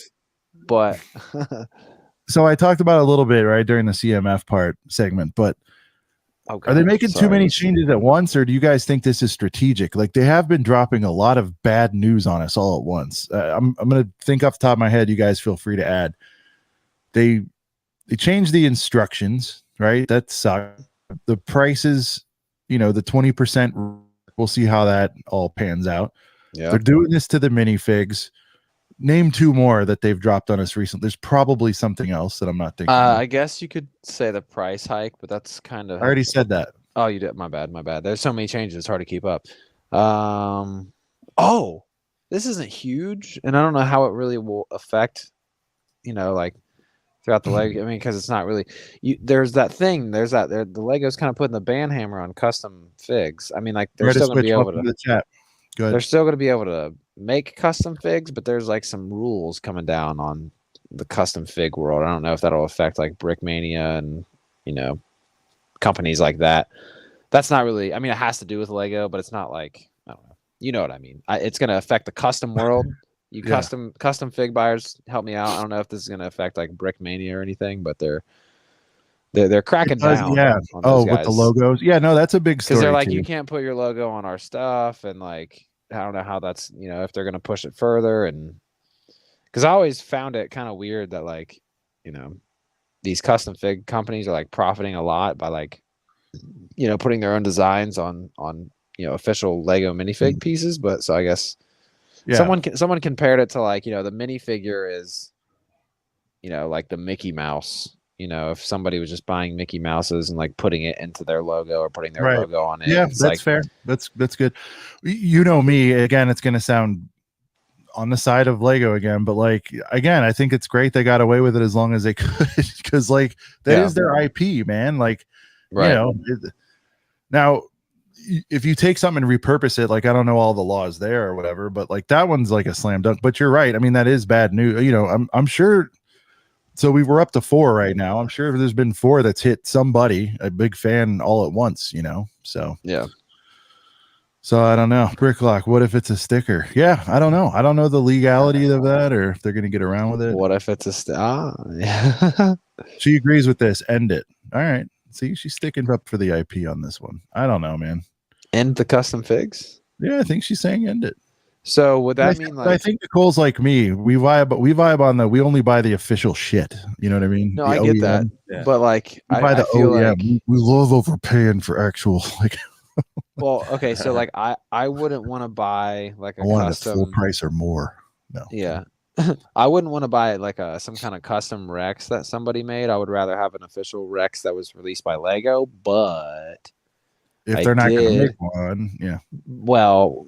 but So I talked about it a little bit right during the CMF part segment, but okay. are they making too Sorry. many changes at once, or do you guys think this is strategic? Like they have been dropping a lot of bad news on us all at once. I'm going to think off the top of my head. You guys feel free to add. They changed the instructions, right? That sucked. The prices, the 20%. We'll see how that all pans out. Yeah. They're doing this to the minifigs. Name 2 more that they've dropped on us recently. There's probably something else that I'm not thinking. I guess you could say the price hike, but that's kind of. I already said that. Oh, you did. My bad. There's so many changes; it's hard to keep up. Oh, this isn't huge, and I don't know how it really will affect, like throughout the Lego. I mean, because it's not really there's that thing. There's that the Lego's kind of putting the ban hammer on custom figs. I mean, like they're still going to be able to. The chat. Good. They're still going to be able to make custom figs, but there's like some rules coming down on the custom fig world. I don't know if that'll affect like Brickmania and companies like that. That's not really. I mean, it has to do with Lego, but it's not like I don't know. You know what I mean? It's going to affect the custom world. You custom fig buyers, help me out. I don't know if this is going to affect like Brickmania or anything, but they're cracking down. Yeah. On those guys. With the logos. Yeah, no, that's a big story. Because they're like, too. you can't put your logo on our stuff, and like I don't know how that's if they're going to push it further, and because I always found it kind of weird that like these custom fig companies are like profiting a lot by like putting their own designs on official Lego minifig pieces, but so I guess someone compared it to like the minifigure is like the Mickey Mouse. If somebody was just buying Mickey Mouses and like putting it into their logo or putting their logo on it. Yeah, that's fair. That's good. Me, again, it's going to sound on the side of Lego again, but like, again, I think it's great they got away with it as long as they could, because like that is their IP, man. Like, now if you take something and repurpose it, like, I don't know all the laws there or whatever, but like that one's like a slam dunk, but you're right. I mean, that is bad news. I'm sure. So we're up to 4 right now. I'm sure there's been 4 that's hit somebody, a big fan, all at once, so yeah. So I don't know. Bricklock, what if it's a sticker? Yeah, I don't know. I don't know the legality of that, or if they're going to get around with it. What if it's yeah. She agrees with this. End it. All right. See, she's sticking up for the IP on this one. I don't know, man. End the custom figs? Yeah, I think she's saying end it. So would that mean like? I think Nicole's like me. We vibe on we only buy the official shit. You know what I mean? No, the I OEM. get that. Yeah. But like, I feel OEM. Like we love overpaying for actual like. Well, okay, so like I wouldn't want to buy like a custom full price or more. No. Yeah. I wouldn't want to buy like some kind of custom Rex that somebody made. I would rather have an official Rex that was released by Lego, but if they're not going to make one, yeah. Well,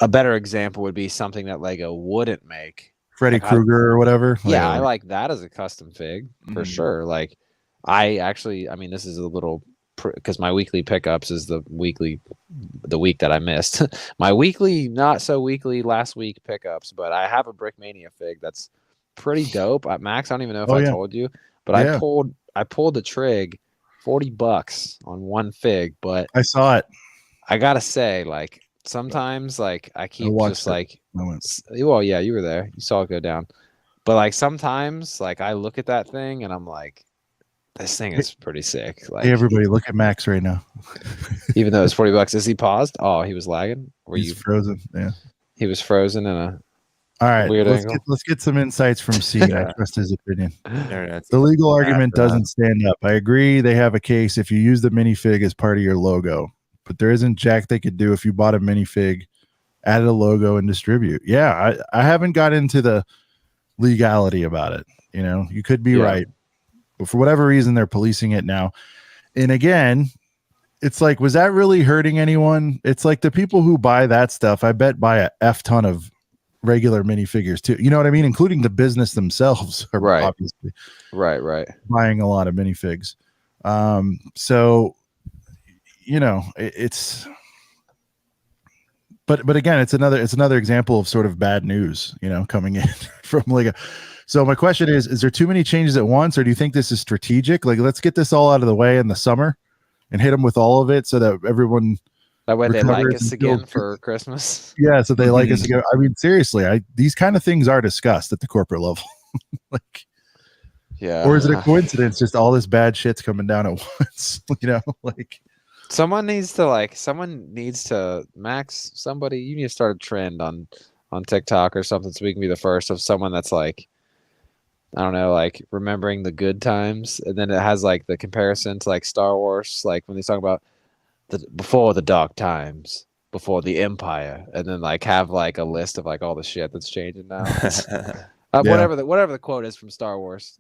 a better example would be something that Lego wouldn't make. Freddy Krueger or whatever. Yeah, I like that as a custom fig for sure. Like I mean, this is a little because my weekly pickups is the week that I missed. My weekly, not so weekly last week pickups, but I have a Brickmania fig that's pretty dope. Max, I don't even know if I told you, but I pulled the trig, $40 on one fig. But I saw it. I gotta say, like sometimes, like I keep just like, well, yeah, you were there, you saw it go down. But like sometimes, like I look at that thing and I'm like, this thing is pretty sick. Like, hey, everybody, look at Max right now. Even though it's $40, is he paused? Oh, he was lagging. He's frozen. Yeah, he was frozen in a. All right, weird angle. Let's get some insights from C. I trust his opinion. The legal argument doesn't stand up. I agree. They have a case if you use the minifig as part of your logo, but there isn't jack they could do if you bought a minifig, added a logo, and distribute. Yeah, I haven't got into the legality about it. You could be right. But for whatever reason, they're policing it now. And again, it's like, was that really hurting anyone? It's like the people who buy that stuff, I bet buy a F ton of regular minifigures too. You know what I mean? Including the business themselves are obviously right buying a lot of minifigs. So, it's, but again, it's another example of sort of bad news, coming in from Lego. So my question is there too many changes at once, or do you think this is strategic? Like, let's get this all out of the way in the summer and hit them with all of it so that everyone that way they like us again for Christmas. Yeah, so they like us again. I mean, seriously, these kind of things are discussed at the corporate level. Like, yeah. Or is it a coincidence? Just all this bad shit's coming down at once. Like someone needs to Max. Somebody, you need to start a trend on TikTok or something so we can be the first of someone that's like, I don't know, like remembering the good times, and then it has like the comparison to like Star Wars, like when they talk about before the dark times, before the Empire, and then like have like a list of like all the shit that's changing now. Whatever the quote is from Star Wars,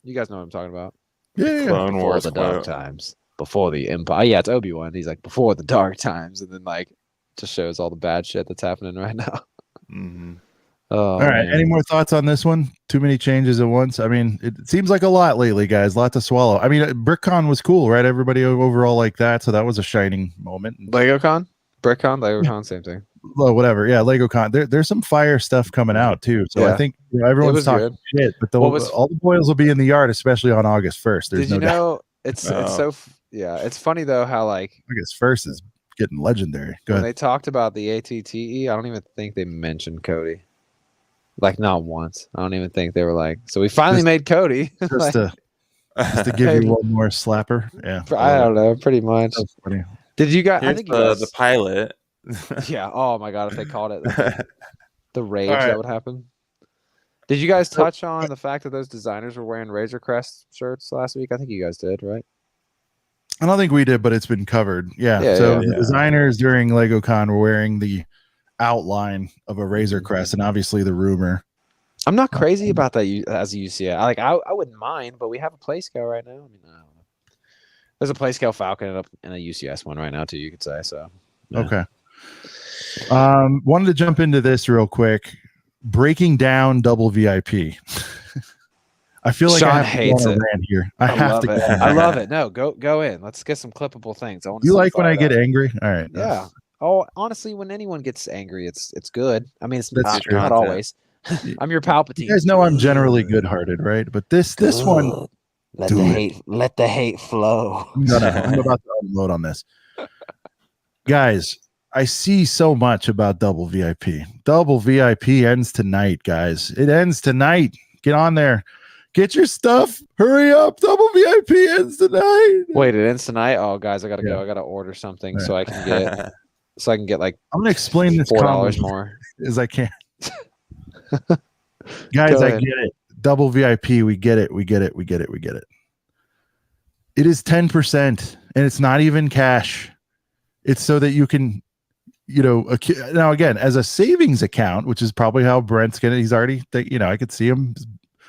you guys know what I'm talking about. Yeah, Clone before Wars the dark times, before the Empire. Yeah, it's Obi-Wan. He's like before the dark times, and then like just shows all the bad shit that's happening right now. Mm-hmm. Oh, All right. man. Any more thoughts on this one? Too many changes at once. I mean, it seems like a lot lately, guys. A lot to swallow. I mean, BrickCon was cool, right? Everybody overall like that, so that was a shining moment. LegoCon, BrickCon, LegoCon, same thing. Well, whatever. Yeah, LegoCon. There's some fire stuff coming out too. So I Yeah. think everyone's was talking good. shit, but What was- all the boils will be in the yard, especially on August 1st. There's Did no you doubt. know it's so yeah, it's funny though how like August 1st is getting legendary. Go when ahead. they talked about the ATTE, I don't even think they mentioned Cody. Like not once. I don't even think they were like, so we finally Just- made Cody. Just Like, to give Hey, you one more slapper. Yeah. I don't know, pretty much. So funny. Did you guys? I Here's think you guys. the pilot. Yeah. Oh my god, if they called it the rage, All right. that would happen. Did you guys touch on the fact that those designers were wearing Razor Crest shirts last week? I think you guys did, right? I don't think we did, but it's been covered. Yeah. Yeah, So yeah. the designers during LegoCon were wearing the outline of a Razor Crest, and obviously the rumor. I'm not crazy about that as a UCI. Like I wouldn't mind, but we have a play scale right now. I mean, I don't know. There's a play scale Falcon and a UCS one right now too. You could say so. Yeah. Okay. Wanted to jump into this real quick. Breaking down double VIP. I feel like Sean I have hates to go on it. a rant here. I I have love to. it. Go on a I rant. love it. No, go in. Let's get some clippable things. I want. You like when I get angry? All right. Yeah. Oh, honestly, when anyone gets angry, it's good. I mean, it's That's not, true. not always. I'm your Palpatine. You guys know I'm generally good-hearted, right? But this one, let do the it. hate flow. I'm about to unload on this. Guys, I see so much about double VIP. Double VIP ends tonight, guys. It ends tonight. Get on there. Get your stuff. Hurry up. Double VIP ends tonight. Wait, it ends tonight. Oh, guys, I gotta Yeah. go. I gotta order something Right. so I can get like I'm gonna explain this $4 comment more. as I can. Guys, Go I ahead. get it. Double VIP, we get it. It is 10%, and it's not even cash. It's so that you can, now again, as a savings account, which is probably how Brent's gonna. He's already, I could see him. His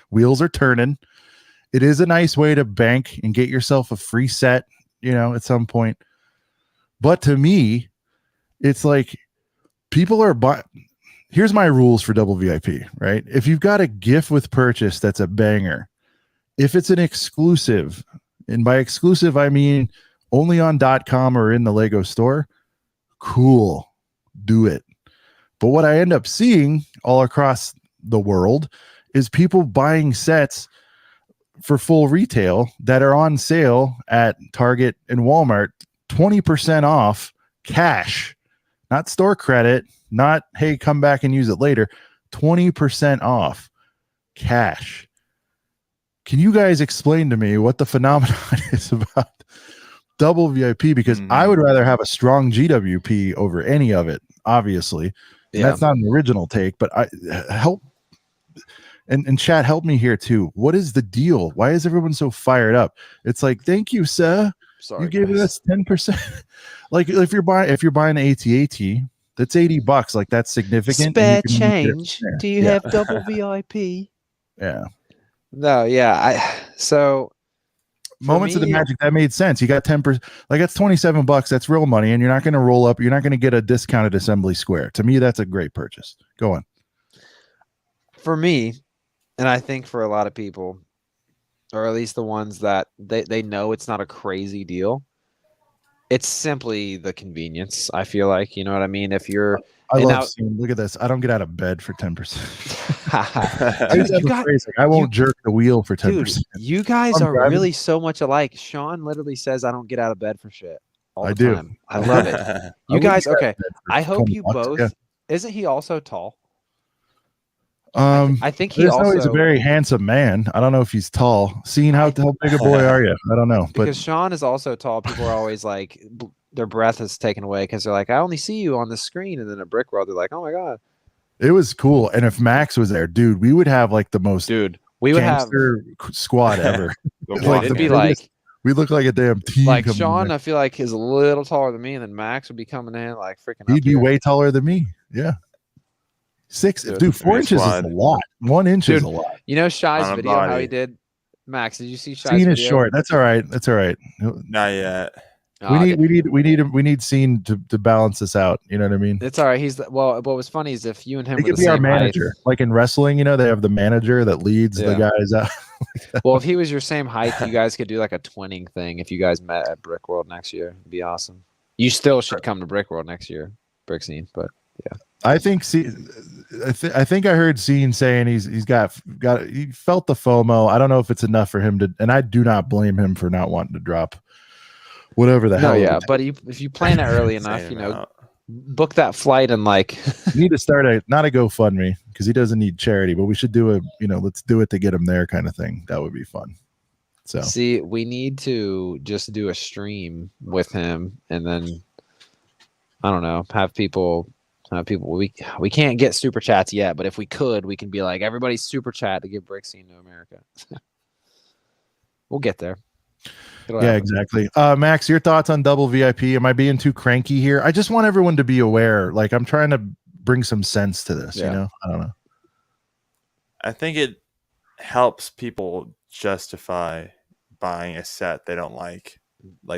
wheels are turning. It is a nice way to bank and get yourself a free set, at some point. But to me, it's like people are buying. Here's my rules for double VIP, right? If you've got a gift with purchase that's a banger, if it's an exclusive, and by exclusive, I mean only on .com or in the Lego store, cool, do it. But what I end up seeing all across the world is people buying sets for full retail that are on sale at Target and Walmart, 20% off cash, not store credit, not, hey, come back and use it later, 20% off cash. Can you guys explain to me what the phenomenon is about double VIP? Because I would rather have a strong GWP over any of it, obviously. And that's not an original take, but I help. And chat, help me here too. What is the deal? Why is everyone so fired up? It's like, thank you, sir. Sorry, You gave guys. us 10%. Like if you're buying an AT-AT, that's $80. Like that's significant. Spare and you can use it change. there. Do you Yeah. have double VIP? Yeah. No, yeah. So Moments of the me- magic that made sense. You got 10%. Like that's $27. That's real money, and you're not going to roll up. You're not going to get a discounted assembly square. To me, that's a great purchase. Go on. for me, and I think for a lot of people, or at least the ones that they know it's not a crazy deal, it's simply the convenience. I feel like, you know what I mean? If you're I And love now- seeing. Look at this. I don't get out of bed for 10%. I Dude, used to have you a got- phrase like, I won't jerk the wheel for 10%. dude, you guys I'm are driving. really so much alike. Sean literally says I don't get out of bed for shit all I the do. time. I love it. I You wouldn't guys, get out of okay. bed for I hope 20 you bucks. both. Yeah. Isn't he also tall? I I think he There's no, also he's a very handsome man. I don't know if he's tall. Seeing how big a boy are you? I don't know. But because Sean is also tall. People are always like their breath is taken away because they're like, I only see you on the screen, and then a brick world, they're like, oh my god, it was cool. And if Max was there, dude, we would have like the most dude, we would have. gangster squad ever. Go Like It'd the be biggest- like we look like a damn team. like coming Sean. there. I feel like is a little taller than me, and then Max would be coming in like freaking. He'd up be here. way taller than me. Yeah. Dude, Dude, 4 inches is a squad. lot. 1 inch is Dude, a lot. You know Shy's On a video how he body. did. Max, did you see Shy's Scene video? is short. That's all right. That's all right. Not yet. We need Scene to balance this out. You know what I mean? It's all right. What was funny is if you and him He were could the be our same manager, height. like in wrestling. You know, they have the manager that leads the guys out. Well, if he was your same height, you guys could do like a twinning thing. If you guys met at Brick World next year, it'd be awesome. You still should come to Brick World next year, Brick Scene. But yeah, I think I think I heard Scene saying he felt the FOMO. I don't know if it's enough for him to, and I do not blame him for not wanting to drop whatever the hell. Yeah, but if you plan it early enough, book that flight and like you need to start not a GoFundMe because he doesn't need charity, but we should do let's do it to get him there kind of thing. That would be fun. So see, we need to just do a stream with him, and then I don't know, have people. We can't get super chats yet, but if we could, we can be like everybody super chat to give Brick Scene to America. We'll get there. Yeah, exactly. Max, your thoughts on double VIP? Am I being too cranky here? I just want everyone to be aware. Like, I'm trying to bring some sense to this. You know, I don't know. I think it helps people justify buying a set they don't like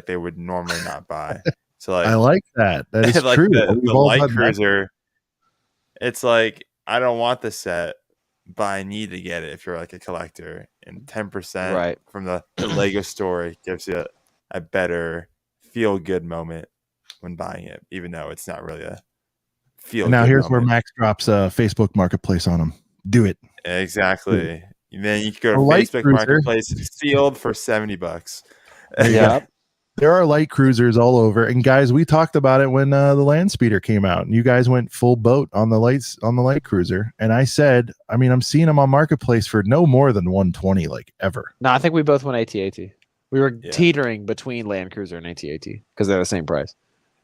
they would normally not buy. So like, I like that. That is like true. The light cruiser. It's like I don't want the set, but I need to get it if you're like a collector. And 10% from the Lego store gives you a better feel good moment when buying it, even though it's not really a feel. Now here's moment. where Max drops a Facebook Marketplace on them. Do it. Exactly. And then you can go to Facebook Marketplace sealed for $70. Yeah. There are light cruisers all over, and guys, we talked about it when the Land Speeder came out, and you guys went full boat on the light cruiser. And I said, I mean, I'm seeing them on Marketplace for no more than 120, like ever. No, I think we both went AT-AT. We were teetering between Land Cruiser and AT-AT because they're the same price.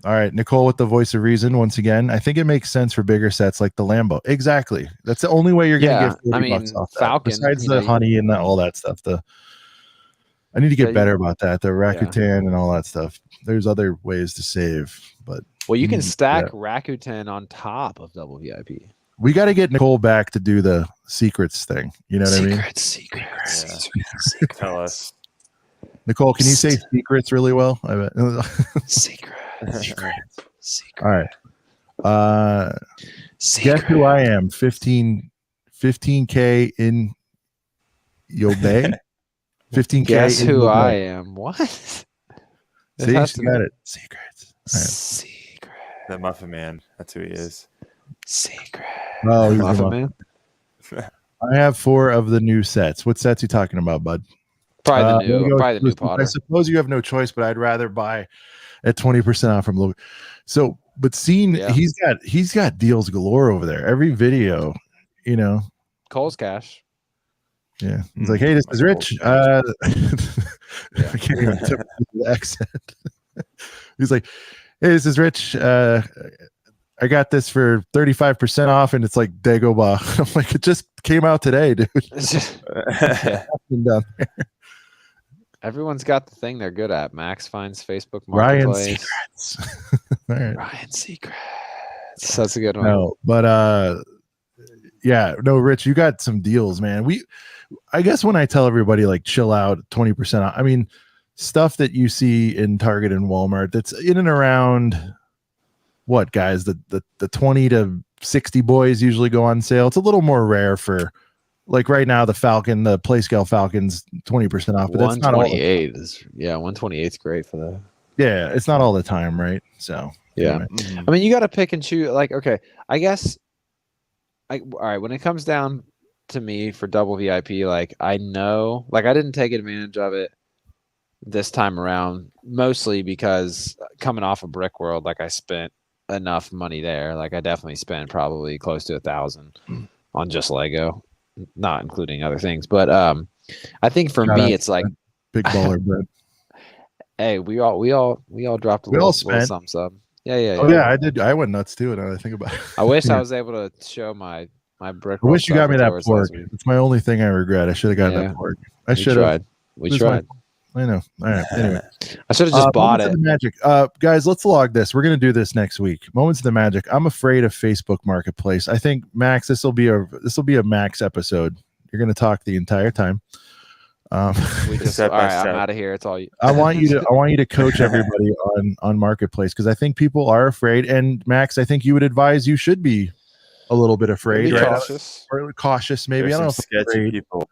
All right, Nicole with the voice of reason once again. I think it makes sense for bigger sets like the Lambo. Exactly, that's the only way you're going to get $40 off that. Falcon, besides the honey and all that stuff. I need to get better about that. The Rakuten and all that stuff. There's other ways to save, but you can stack Rakuten on top of double VIP. We got to get Nicole back to do the secrets thing. You know what I mean? Secrets. Tell us, Nicole. Can you say secrets really well? I bet. Secrets. All right. Guess who I am? 15K in your bay. 15K. Guess who I am? What? See, you got it. Secrets. Secret. The Muffin Man. That's who he is. Secret. Oh, he's Muffin Man. I have 4 of the new sets. What sets you talking about, bud? Probably the new Potter. I suppose you have no choice, but I'd rather buy at 20% off from Logan. So, but he's got deals galore over there. Every video, Cole's Cash. Yeah, he's like, "Hey, this is Rich." I can't even tip the accent. He's like, "Hey, this is Rich. I got this for 35% off, and it's like Dagobah." I'm like, "It just came out today, dude." Down there. Everyone's got the thing they're good at. Max finds Facebook Marketplace. Ryan Secrets. All right. Ryan Secrets. That's a good one. No, but Rich, you got some deals, man. I guess when I tell everybody like chill out, 20% off, I mean stuff that you see in Target and Walmart that's in and around what, guys, the 20 to 60 boys usually go on sale. It's a little more rare for like right now the Falcon, the Play Scale Falcon's 20% off, but that's not all. 128 is 128 is great for that. Yeah, it's not all the time, right? So yeah. Anyway. I mean, you got to pick and choose. Like, okay, I guess all right, when it comes down to me for double VIP, like I know, like I didn't take advantage of it this time around, mostly because coming off of Brick World, like I spent enough money there. Like I definitely spent probably close to $1,000 on just Lego, not including other things. But I think for me, it's like big baller bread. Hey, we all dropped a little something. Yeah. Oh yeah, I did. I went nuts too. Now that I think about it. I wish I was able to show my Brick. I wish you got me that pork. It's my only thing I regret. I should have gotten that pork. I should have. We tried. I know. All right. Anyway, I should have just bought it. Magic. Guys, let's log this. We're gonna do this next week. Moments of the Magic. I'm afraid of Facebook Marketplace. I think Max, this will be a Max episode. You're gonna talk the entire time. We just Step all by right. I'm step. out of here. It's all you. I want you to coach everybody on marketplace, because I think people are afraid. And Max, I think you would advise you should be a little bit afraid, Be right? cautious. Or cautious, maybe. There's I don't some know if sketchy afraid. people.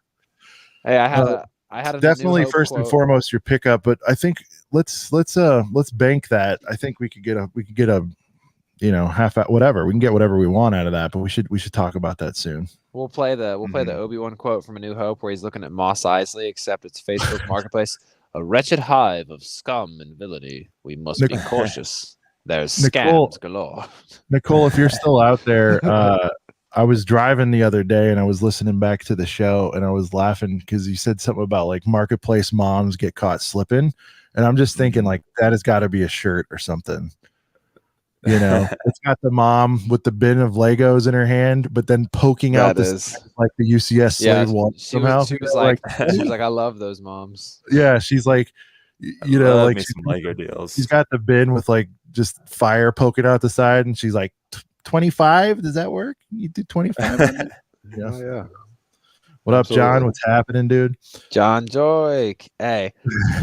Hey, I had a Definitely New Hope first and quote. foremost your pickup, but I think let's bank that. I think we could get a half out, whatever. We can get whatever we want out of that, but we should talk about that soon. We'll play the Obi-Wan quote from A New Hope where he's looking at Mos Eisley, except it's Facebook Marketplace. A wretched hive of scum and villainy. We must be cautious. There's Nicole- scams galore. Nicole, if you're still out there, I was driving the other day and I was listening back to the show and I was laughing because you said something about like marketplace moms get caught slipping. And I'm just thinking like that has got to be a shirt or something. It's got the mom with the bin of Legos in her hand, but then poking out That this is. like the UCS Yeah, slave one she somehow. was like, I love those moms. Yeah, she's like, Love like me some Lego deals. she's got the bin with like just fire poking out the side, and she's like, 25? Does that work? You do 25? Yeah. Oh, yeah. What up, John? Absolutely. What's happening, dude? John Joyk. Hey,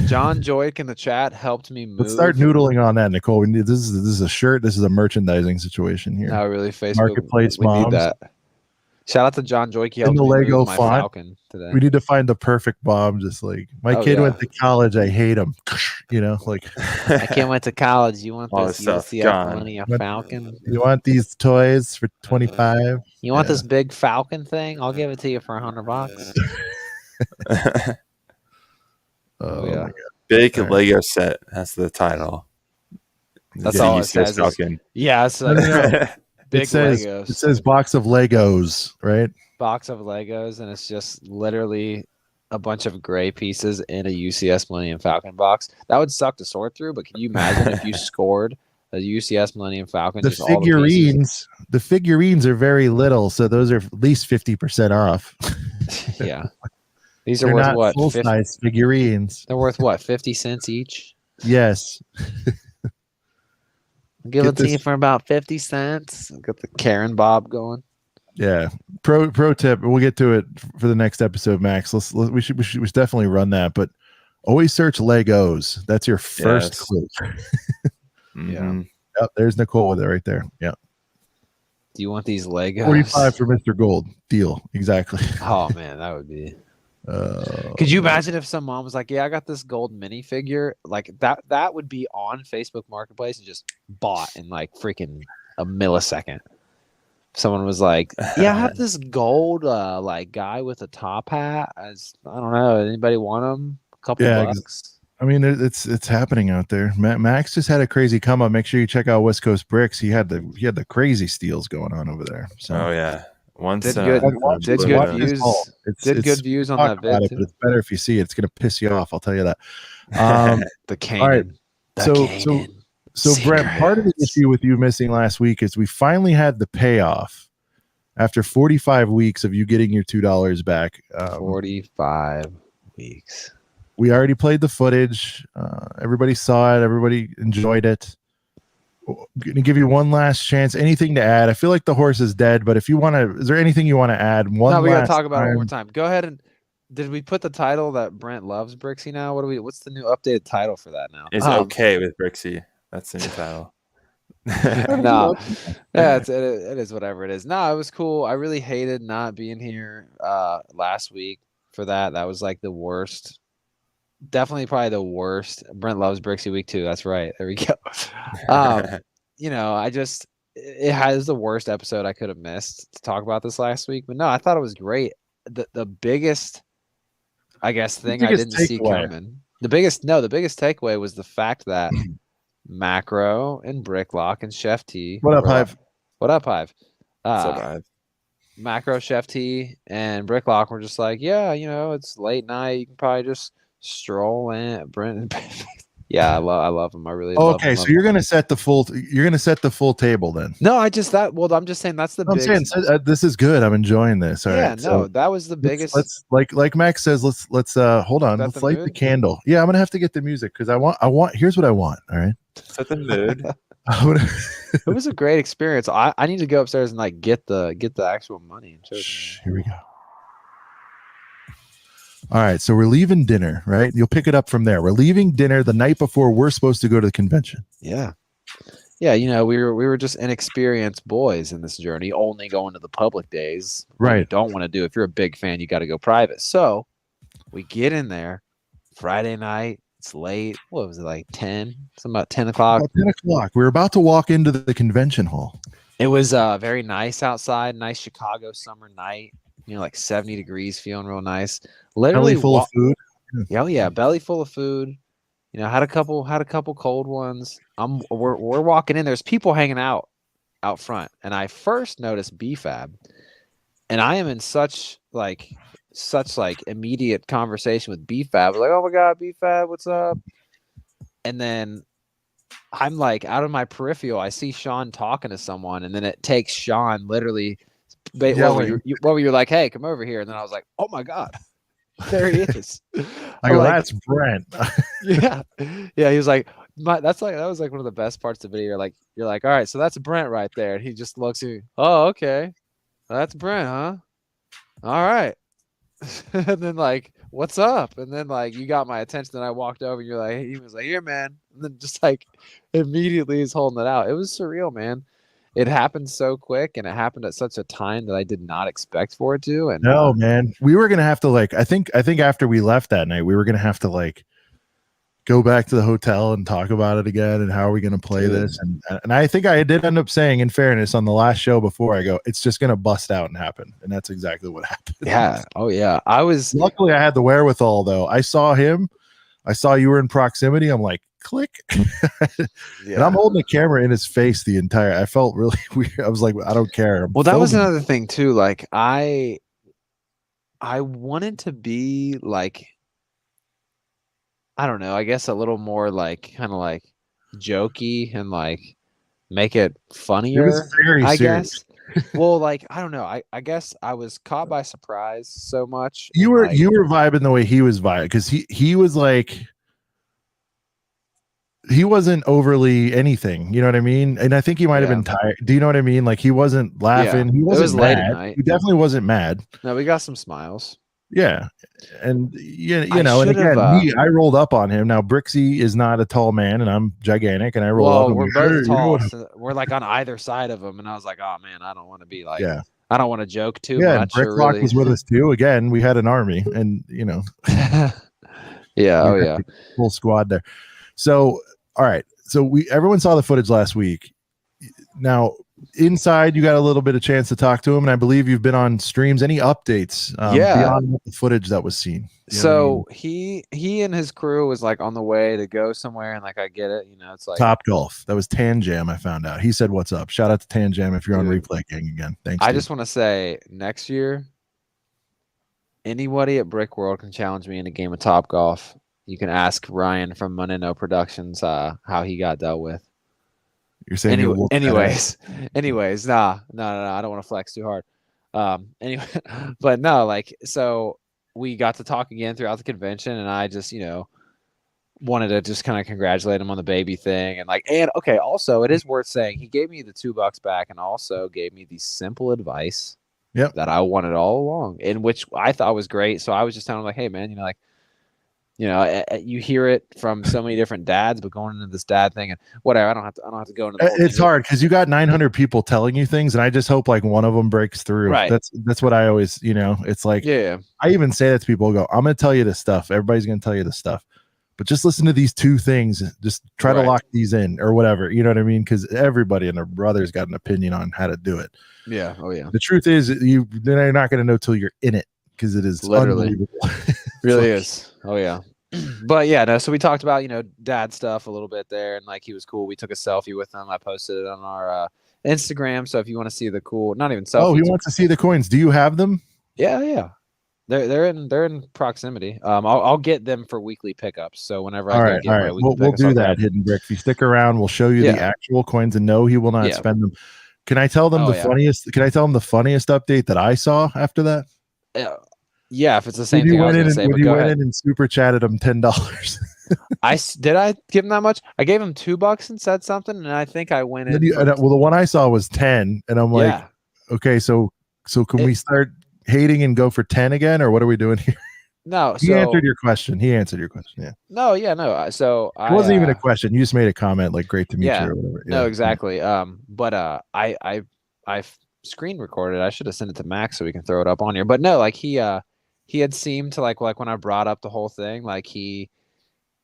John Joyk in the chat helped me move. Let's start noodling on that, Nicole. We need this is a shirt. This is a merchandising situation here. No, really, Facebook Marketplace we moms. need that. Shout out to John Joyk. He In helped the me Lego move my font. Falcon today. We need to find the perfect mom. Just like my Oh, kid yeah. went to college. I hate him. Like I can't went to college. You want All this this stuff UCF gone. money, a What- Falcon? you want these toys for 25? You want Yeah. this big Falcon thing? I'll give it to you for $100. Oh, yeah. my God. Big All right. Lego set. That's the title. That's The all it UCS says is- Falcon. Yeah, it's like big It says Legos. it says box of Legos, right? Box of Legos, and it's just literally a bunch of gray pieces in a UCS Millennium Falcon box. That would suck to sort through, but can you imagine if you scored a UCS Millennium Falcon? The just all the pieces? figurines are very little, so those are at least 50% off. Yeah. These are They're worth not what? full size figurines. They're worth what? 50 cents each? Yes. I'll give Get it to you this- for about 50 cents. I'll get the Karen Bob going. Yeah. Pro tip. We'll get to it for the next episode, Max. We should definitely run that, but always search Legos. That's your first Yes. clue. Mhm. Yep, there's Nicole with it right there. Yeah. Do you want these Legos? 45 for Mr. Gold. Deal. Exactly. Oh, man, that would be. Could you imagine if some mom was like, "Yeah, I got this gold minifigure," like that would be on Facebook Marketplace and just bought in like freaking a millisecond. Someone was like, "Yeah, I have this gold like guy with a top hat. I don't know. Anybody want him? A couple Yeah, bucks." I mean, it's happening out there. Max just had a crazy come up. Make sure you check out West Coast Bricks. He had the crazy steals going on over there. So Oh yeah. Once Did good- did good watch this views. haul. Did good views on talk that about vid it, too. but it's better if you see it. It's gonna piss you off. I'll tell you that. Um, The Canaan. all right. The So Canaan. Brent, part of the Secrets. issue with you missing last week is we finally had the payoff after 45 weeks of you getting your $2 back. 45 weeks. We already played the footage. Everybody saw it. Everybody enjoyed it. Going to give you one last chance. Anything to add? I feel like the horse is dead, but if you want to, is there anything you want to add? No, we gotta last talk about it one more time. time. Go ahead and did we put the title that Brent loves Brixie now? What's the new updated title for that now? It's okay with Brixie. That's the new title. No, yeah, it is whatever it is. No, it was cool. I really hated not being here last week for that. That was like the worst. Definitely probably the worst. Brent loves Brixie week 2. That's right. There we go. It has the worst episode I could have missed to talk about this last week. But no, I thought it was great. The biggest, I guess, thing I biggest didn't see takeaway. coming. The biggest takeaway was the fact that Macro and Bricklock and Chef T. What up, were Hive? What up, Hive? So bad. Macro, Chef T, and Bricklock were just like, yeah, it's late night. You can probably just stroll in. Brent, yeah, I love him. I really. love Okay, him, so love you're him. gonna set the full table then. No, I'm just saying that's the I'm biggest. saying this is good. I'm enjoying this. All right. Yeah, so no, that was the biggest. Let's like Max says. Let's hold on. that Let's the light the mood? candle. Yeah, I'm gonna have to get the music because I want. Here's what I want. All right. Set the mood. It was a great experience. I need to go upstairs and like get the actual money. And show it to Shh, here we go. All right, so we're leaving dinner, right? You'll pick it up from there. We're leaving dinner the night before we're supposed to go to the convention. Yeah. Yeah, you know, we were just inexperienced boys in this journey, only going to the public days. What you Right. don't want to do. If you're a big fan, you got to go private. So we get in there Friday night. It's late. What was it, like 10? Something about 10 o'clock. About 10 o'clock. We're about to walk into the convention hall. It was very nice outside. Nice Chicago summer night. You know, like 70 degrees, feeling real nice. Literally Belly full of food. Yeah, oh yeah, belly full of food. You know, had a couple cold ones. We're walking in. There's people hanging out front, and I first noticed BFAB, and I am in such immediate conversation with BFAB. Like, oh my god, BFAB, what's up? And then I'm like, out of my peripheral, I see Sean talking to someone, and then it takes Sean literally. What were you like? Hey, come over here, and then I was like, oh my god. There he is. I go, that's Brent. Yeah. He was like, that was like one of the best parts of the video. You're like, all right, so that's Brent right there. And he just looks at you. Oh, okay. That's Brent, huh? All right. And then like, what's up? And then like, you got my attention. Then I walked over and he was like, here, man. And then just like immediately he's holding it out. It was surreal, man. It happened so quick, and it happened at such a time that I did not expect for it to. And no, man, we were gonna have to I think after we left that night, we were gonna have to go back to the hotel and talk about it again, and how are we gonna play this? And I think I did end up saying, in fairness, on the last show before, I go, it's just gonna bust out and happen, and that's exactly what happened. Yeah. Oh yeah. Luckily I had the wherewithal though. I saw him. I saw you were in proximity. I'm like, click. And I'm holding the camera in his face the entire. I felt really weird. I was like, I don't care. Well, that was another thing too. Like I wanted to be like, I don't know, I guess a little more like kind of like jokey and like make it funnier. It was very serious. Guess. Well, like I don't know. I guess I was caught by surprise so much. You were vibing the way he was vibing, because he was like, he wasn't overly anything, you know what I mean? And I think he might have been tired. Do you know what I mean? Like he wasn't laughing. He wasn't late mad. at night. He definitely wasn't mad. No, we got some smiles. Yeah. And you know, and again, I rolled up on him. Now Brixie is not a tall man, and I'm gigantic, and I roll up. We're both tall. So we're like on either side of him, and I was like, oh man, I don't want to be like, I don't want to joke too much. Bricklock was with us too. Again, we had an army, and you know, full squad there. So all right. So everyone saw the footage last week. Now inside, you got a little bit of chance to talk to him, and I believe you've been on streams. Any updates beyond the footage that was seen? So he and his crew was like on the way to go somewhere, and like I get it, you know, it's like Top Golf. That was Tan Jam. I found out. He said, "What's up?" Shout out to Tan Jam if you're on Replay Gang again. Thanks. I just want to say, next year, anybody at Brick World can challenge me in a game of Top Golf. You can ask Ryan from Monino Productions how he got dealt with. You're saying anyways, nah, I don't want to flex too hard. Anyway, but no, like, so we got to talk again throughout the convention, and I just, you know, wanted to just kind of congratulate him on the baby thing, and okay, also it is worth saying he gave me the $2 back, and also gave me the simple advice that I wanted all along, in which I thought was great. So I was just telling him like, hey man, you know, like, you know, you hear it from so many different dads, but going into this dad thing and whatever, I don't have to go into. It's hard because you got 900 people telling you things, and I just hope like one of them breaks through. Right. That's what I always, you know, it's like, I even say that to people. Go, I'm going to tell you this stuff. Everybody's going to tell you this stuff, but just listen to these two things. Just try to lock these in or whatever. You know what I mean? Because everybody and their brother's got an opinion on how to do it. Yeah. Oh yeah. The truth is, they're not going to know till you're in it, because it is literally unbelievable. Really is. Oh yeah. But yeah, no, so we talked about, you know, dad stuff a little bit there, and like he was cool. We took a selfie with him. I posted it on our Instagram. So if you want to see the cool, not even selfie. Oh, he wants to see the coins. Do you have them? Yeah. They're in proximity. I'll get them for weekly pickups. So whenever I get my weekly we'll do that, Hidden Brick. If you stick around, we'll show you the actual coins, and no, he will not spend them. Can I tell them funniest? Can I tell them the funniest update that I saw after that? Yeah, if it's the same thing. Would you went in and super chatted him $10? I give him that much? I gave him $2 and said something, and I think I went in. Well, the one I saw was 10, and I'm like, okay, so can we start hating and go for 10 again, or what are we doing here? No, He answered your question. He answered your question. Yeah. no. So It wasn't even a question. You just made a comment like "Great to meet yeah, you" or whatever. no, Yeah. exactly. But I screen recorded. I should have sent it to Max so we can throw it up on here. But no, like he had seemed to like when I brought up the whole thing, like he,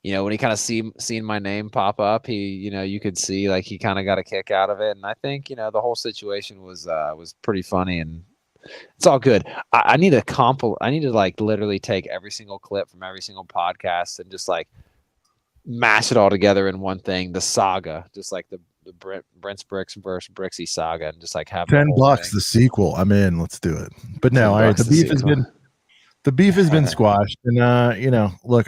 when he kind of seen my name pop up, he, you could see like he kind of got a kick out of it, and I think the whole situation was pretty funny, and it's all good. I need to I need to like literally take every single clip from every single podcast and just like mash it all together in one thing. The saga, just like the Brent's Bricks versus Brixie saga, and just like have the whole $10 thing. the sequel. I'm in. Let's do it. But no, all right. The beef has been squashed, and look,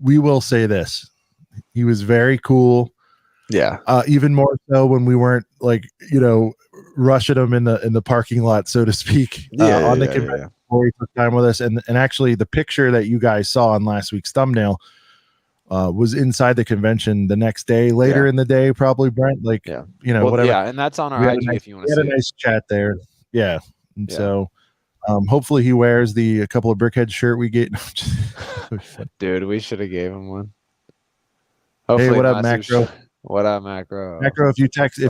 we will say this. He was very cool. Yeah. Even more so when we weren't like, rushing him in the parking lot, so to speak. On the convention before he took time with us. And actually the picture that you guys saw on last week's thumbnail was inside the convention the next day, later in the day, probably, Brent. Like, whatever. Yeah, and that's on our IG if you want to see. We had a nice chat there. Yeah. And so hopefully he wears a couple of Brickhead shirt we get. Dude, we should have gave him one. Hopefully, hey, what up, Macro? What up, Macro? Macro, if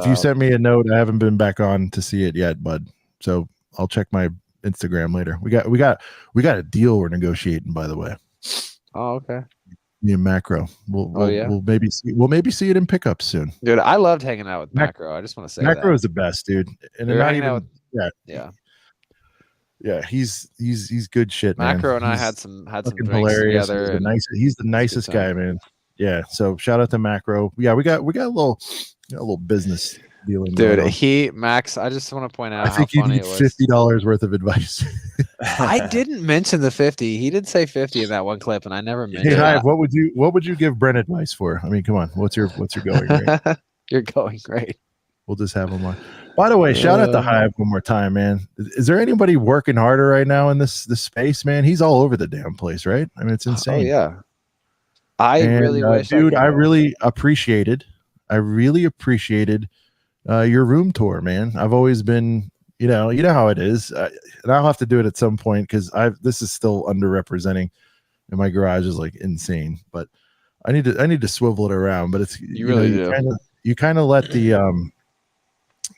you sent me a note, I haven't been back on to see it yet, bud. So I'll check my Instagram later. We got a deal we're negotiating, by the way. Oh, okay. Me and Macro. We'll maybe see it in pickups soon. Dude, I loved hanging out with Macro. I just want to say Macro is the best, dude. And they're not even yeah, he's good shit, man. Macro and I had some drinks hilarious. together. He's the nicest guy, man. Yeah. So shout out to Macro. Yeah, we got a little business dealing. Dude, Max, I just want to point out how funny it was. $50 worth of advice. I didn't mention the 50. He did say 50 in that one clip, and I never mentioned Hey, Hive, that. what would you give Brent advice for? I mean, come on. What's your going rate? You're going great. We'll just have him on. By the way, shout out to Hive one more time, man. Is there anybody working harder right now in this space, man? He's all over the damn place, right? I mean, it's insane. Oh yeah. I really wish, dude. I really appreciated your room tour, man. I've always been, you know how it is, and I'll have to do it at some point because this is still underrepresenting, and my garage is like insane. But I need to swivel it around. But it's you kind of let the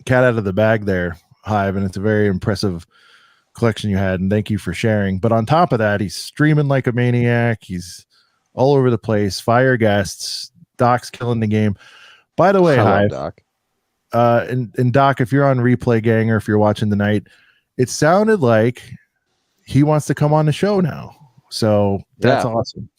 cat out of the bag there, Hive, and it's a very impressive collection you had, and thank you for sharing. But on top of that, he's streaming like a maniac. He's all over the place. Fire guests. Doc's killing the game. By the way, Hive, Doc. And Doc, if you're on Replay Gang or if you're watching tonight, it sounded like he wants to come on the show now. So that's awesome.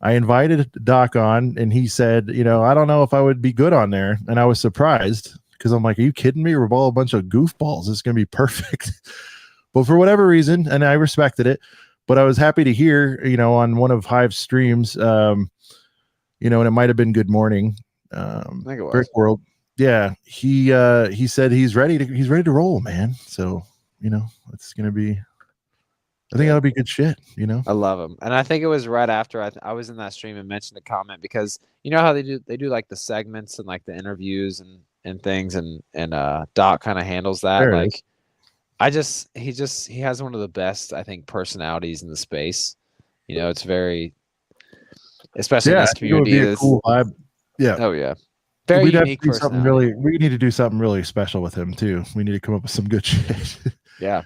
I invited Doc on, and he said, I don't know if I would be good on there. And I was surprised because I'm like, are you kidding me? We're all a bunch of goofballs. It's going to be perfect. But for whatever reason, and I respected it, but I was happy to hear, on one of Hive's streams, and it might have been Good Morning, Brick World. Yeah, he said he's ready to roll, man. So it's gonna be. I think that'll be good shit. I love him, and I think it was right after I was in that stream and mentioned a comment because you know how they do like the segments and like the interviews and things, and Doc kind of handles that. There like, he has one of the best, I think, personalities in the space. It's very, especially in this community. It would be a cool vibe. Yeah. Oh yeah. Very unique personality. We need to do something really special with him too. We need to come up with some good shit. Yeah.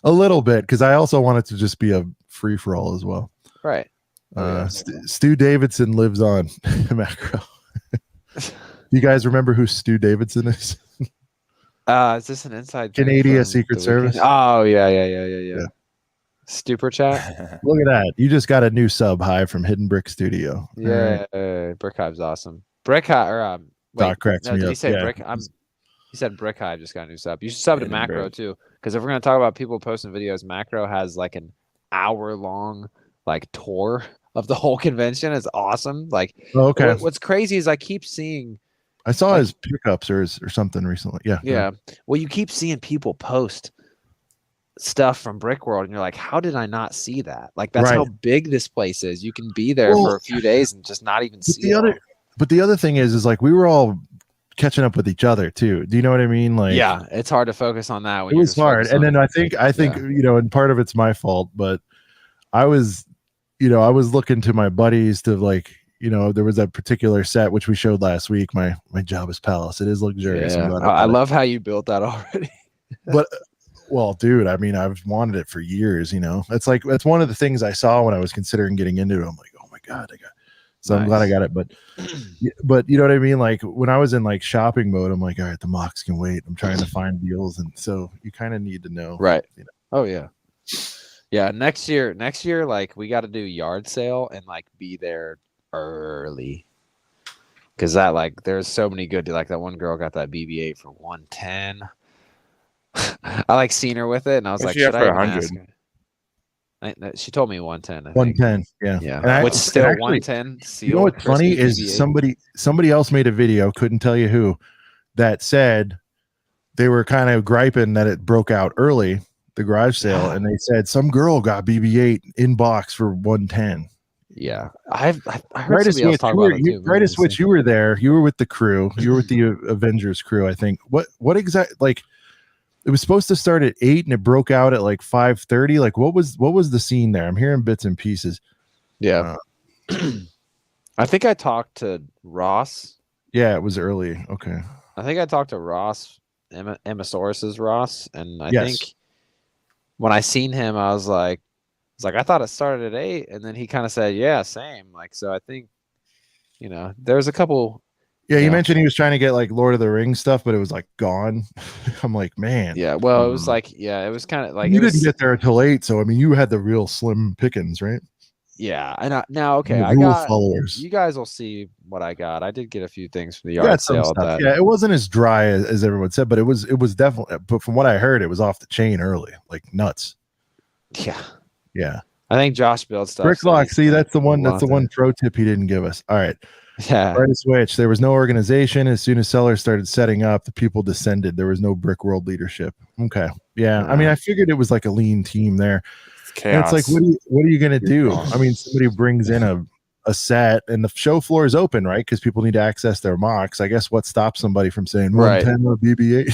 A little bit, because I also want it to just be a free for all as well. Right. Stu Davidson lives on Macro. You guys remember who Stu Davidson is? Is this an inside Canadian Secret Service? Oh yeah. Super chat. Look at that! You just got a new sub, Hive, from Hidden Brick Studio. Yeah, Brick Hive's awesome. Brick Hive, Doc cracks me did up. He say Brick? He said Brick Hive just got a new sub. You should sub to Macro too, because if we're gonna talk about people posting videos, Macro has like an hour-long like tour of the whole convention. It's awesome. Like, okay. What's crazy is I keep seeing. I saw his pickups or something recently. Yeah. Yeah. Well, you keep seeing people post stuff from Brick World, and you're like, how did I not see that? Like, that's how big this place is. You can be there for a few days and just not even see it. But the other thing is like we were all catching up with each other too. Do you know what I mean? Like, yeah, it's hard to focus on that. It was hard, and then I think and part of it's my fault, but I was looking to my buddies to like, there was that particular set which we showed last week. My Jabba's palace. It is luxurious. I'm Yeah, glad I got it. love how you built that already. But well, dude, I mean, I've wanted it for years. It's like that's one of the things I saw when I was considering getting into it. I'm like, oh my god, so I'm glad I got it. But you know what I mean? Like when I was in like shopping mode, I'm like, all right, the mocks can wait. I'm trying to find deals, and so you kind of need to know, Right. Oh yeah. Yeah, next year, like we got to do yard sale and like be there early, because that like there's so many good. Like that one girl got that BB-8 for 110. I like seen her with it, and I was What'd like, she get should for I even 100? ask her? She told me 110. I think. 110. Yeah. Yeah, And which still actually, 110. you know what's funny is BB-8. somebody else made a video, couldn't tell you who, that said they were kind of griping that it broke out early, the garage sale, and they said some girl got BB-8 in box for 110. Yeah, I heard somebody else talk about it too. Right, Switch, you were there. You were with the crew. You were with the Avengers crew, I think. What exact, like, it was supposed to start at 8 and it broke out at like 5:30. Like, what was the scene there? I'm hearing bits and pieces. Yeah. I think I talked to Ross. Yeah, it was early. Okay. I think I talked to Ross, Emmasaurus's Ross, and I think when I seen him, I was like, I thought it started at 8, and then he kind of said, yeah, same. Like, so I think, there's a couple. Yeah, you mentioned he was trying to get like Lord of the Rings stuff, but it was like gone. I'm like, man. Yeah, well, it was like, it was kind of like you didn't get there until 8, so I mean, you had the real slim pickings, right? Yeah, and now okay, The I rule got followers. You guys will see what I got. I did get a few things from the yard sale. Yeah, it wasn't as dry as everyone said, but it was definitely. But from what I heard, it was off the chain early, like nuts. Yeah, yeah. I think Josh built stuff. Bricklock. See, that's the one. That's the one pro tip he didn't give us. All right. Yeah. Right to switch. There was no organization. As soon as sellers started setting up, the people descended. There was no Brick World leadership. Okay. Yeah. I mean, I figured it was like a lean team there. And it's like, what are you gonna do? I mean, somebody brings in a set and the show floor is open, right? Because people need to access their mocks. I guess what stops somebody from saying 110 or BB-8?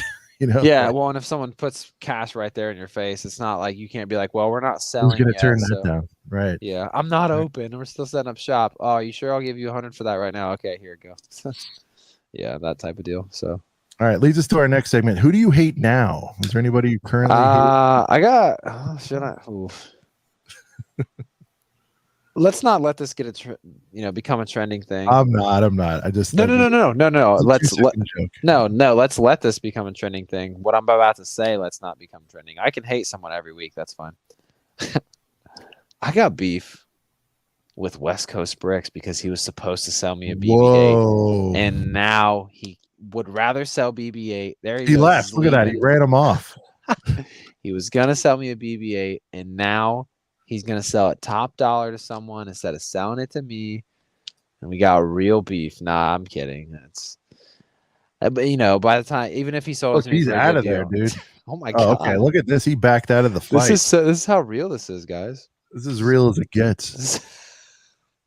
Yeah, well, and if someone puts cash right there in your face, it's not like you can't be like, well, we're not selling. Who's gonna turn that down? Right. Yeah, I'm not open. We're still setting up shop. Oh, you sure? I'll give you 100 for that right now. Okay, here you go. Yeah, that type of deal. So. All right, leads us to our next segment. Who do you hate now? Is there anybody you currently hate? I got. Should I? Let's not let this get become a trending thing. I'm not. I just no. Let's let this become a trending thing. What I'm about to say, let's not become trending. I can hate someone every week. That's fine. I got beef with West Coast Bricks because he was supposed to sell me a BB-8, and now he would rather sell BB-8. There he left. Look at that. He ran him off. He was gonna sell me a BB-8, and now he's gonna sell it top dollar to someone instead of selling it to me. And we got real beef. Nah, I'm kidding. That's, but by the time, even if he sold it to me, he's out of there, dude. Oh my god. Okay, look at this. He backed out of the fight. This is how real this is, guys. This is real as it gets.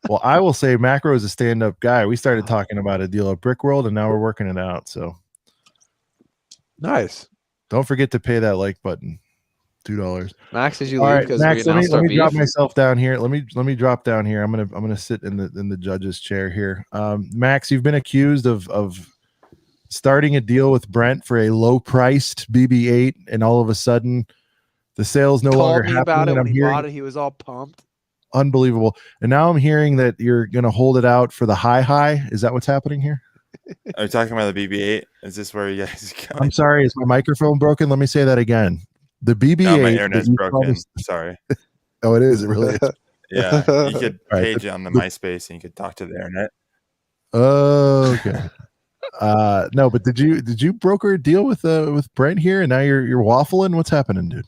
Well, I will say Macro is a stand-up guy. We started talking about a deal at Brick World, and now we're working it out. So nice. Don't forget to pay that like button. $2. Max, as you leave, because Max, let me drop myself down here. Let me drop down here. I'm gonna sit in the judge's chair here. Max, you've been accused of starting a deal with Brent for a low-priced BB-8, and all of a sudden, the sale's no longer happening. About it when he bought it, he was all pumped. Unbelievable. And now I'm hearing that you're gonna hold it out for the high. Is that what's happening here? Are you talking about the BB-8? Is this where you guys go? I'm sorry. Is my microphone broken? Let me say that again. The BB-8. No, my internet's broken. Sorry. Oh, it is. It really is. Yeah, you could page it on the MySpace and you could talk to the internet. Okay. No, but did you broker a deal with Brent here, and now you're waffling? What's happening, dude?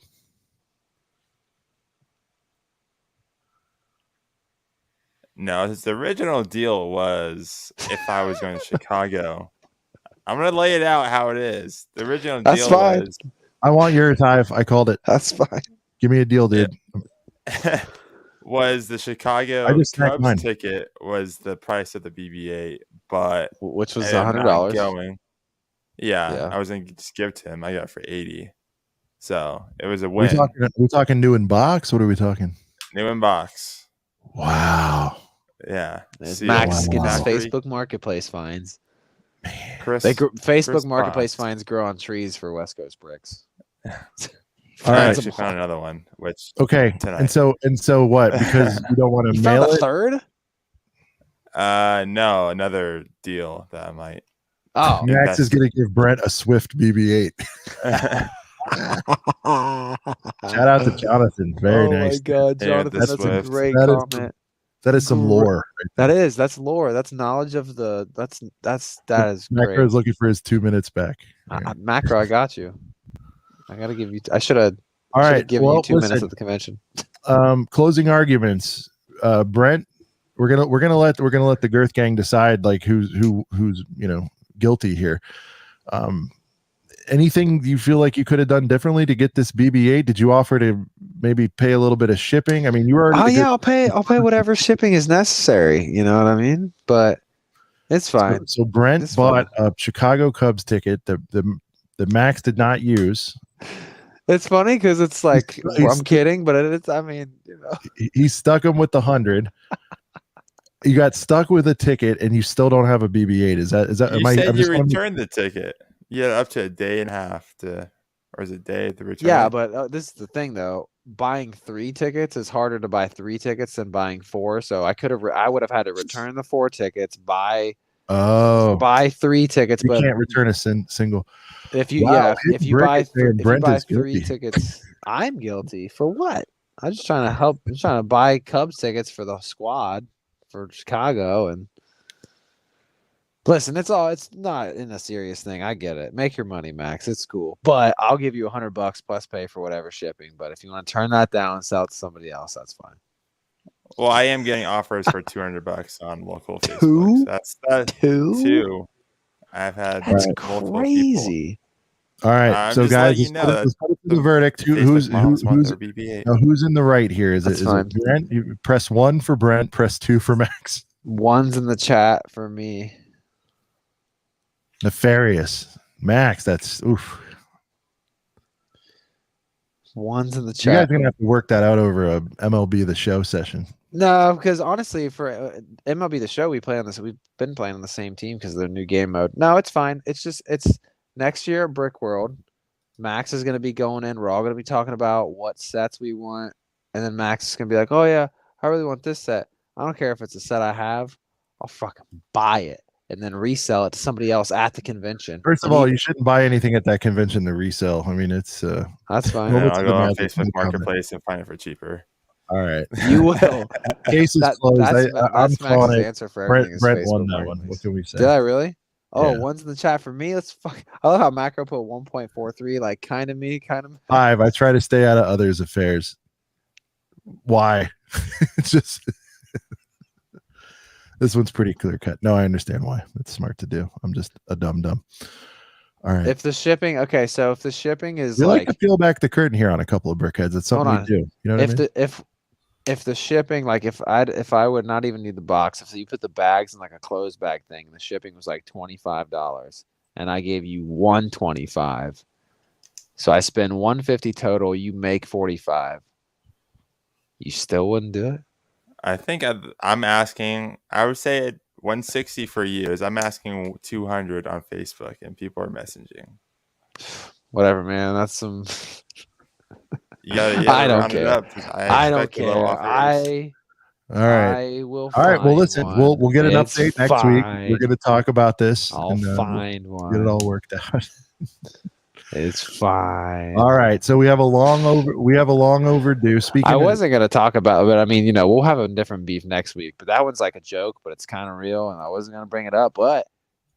No, the original deal was if I was going to Chicago. I'm gonna lay it out how it is. The original deal was. I want yours, Hive. I called it. That's fine. Give me a deal, dude. Yeah. Was the Chicago Cubs ticket was the price of the BB-8, but which was $100 going. Yeah, I was gonna just give it to him. I got it for $80, so it was a win. We talking new in box? What are we talking? New in box. Wow. Yeah. There's See, Max getting his factory. Facebook Marketplace finds. Chris, Facebook Chris Marketplace Box. finds grow on trees for West Coast bricks. All I right. actually found another one, which Okay. tonight. And so what? Because you don't want to You mail found a it? third? No, another deal that I might. Oh, Max is invest. going to give Brent a Swift BB-8. Shout out to Jonathan. Very oh nice. my God, Yeah, Jonathan, the that's Swift. a great That is comment. That is some lore. Right there. That's lore. That's knowledge of the. That is Macro great. is looking for his 2 minutes back. Macro, I got you. I gotta give you. I should have. All right. Given you 2 minutes listen, at the convention. Closing arguments. Brent, we're gonna let the Girth Gang decide like who's guilty here. Anything you feel like you could have done differently to get this BB-8? Did you offer to maybe pay a little bit of shipping? I mean, you already. Oh yeah, I'll pay whatever shipping is necessary. You know what I mean? But it's fine. So Brent It's bought a Chicago Cubs ticket that the Max did not use. It's funny because it's like I'm kidding, but it's. I mean, he stuck him with the 100. You got stuck with a ticket, and you still don't have a BB-8. Is that? You said you returned the ticket. You had up to a day and a half or is it a day to return? Yeah, but this is the thing though. Buying 3 tickets is harder to buy 3 tickets than buying 4. So I would have had to return the 4 tickets, buy 3 tickets, you but can't return a single. If you if you buy 3 tickets, I'm guilty for what? I'm just trying to help. I'm trying to buy Cubs tickets for the squad for Chicago and. Listen, it's not in a serious thing. I get it. Make your money, Max. It's cool. But I'll give you $100 plus pay for whatever shipping. But if you want to turn that down and sell it to somebody else, that's fine. Well, I am getting offers for $200 on local Facebook. That's two. I've had that's crazy. People. All right, so guys, let's put it to the verdict. Who's in the right here? Is it Brent? You press 1 for Brent. Press 2 for Max. 1's in the chat for me. Nefarious. Max, that's oof. 1's in the chat. You guys are gonna have to work that out over a MLB The Show session. No, because honestly, for MLB The Show, we've been playing on the same team because of their new game mode. No, it's fine. It's next year at Brick World. Max is gonna be going in. We're all gonna be talking about what sets we want, and then Max is gonna be like, "Oh yeah, I really want this set. I don't care if it's a set I have. I'll fucking buy it." And then resell it to somebody else at the convention. First of all, you shouldn't buy anything at that convention to resell. I mean, it's that's fine. Yeah, I'll go on Facebook Marketplace and find it for cheaper. All right, you will. Case is closed. I'm calling it. Answer for everything. Brent won that one. What can we say? Did I really? Oh, yeah. 1's in the chat for me. Let's fuck. I love how Macro put 1.43. Like kind of me, kind of 5. I try to stay out of others' affairs. Why? It's just. This one's pretty clear cut. No, I understand why. It's smart to do. I'm just a dumb. All right. If the shipping, so if the shipping is we like to peel back the curtain here on a couple of brickheads. It's something we do. You know what I mean? If the shipping, like if I would not even need the box, if you put the bags in like a closed bag thing, the shipping was like $25, and I gave you $125, so I spend $150 total. You make $45. You still wouldn't do it? I think I'm asking. I would say at $160 for years. I'm asking $200 on Facebook, and people are messaging. Whatever, man. That's some. I don't care. I don't care. All right. I will. All right. Well, listen. One. We'll get an update next week. We're going to talk about this. I'll find one. Get it all worked out. It's fine. All right, so we have a long overdue. Speaking, I wasn't going to talk about it, but I mean, we'll have a different beef next week. But that one's like a joke, but it's kind of real, and I wasn't going to bring it up. But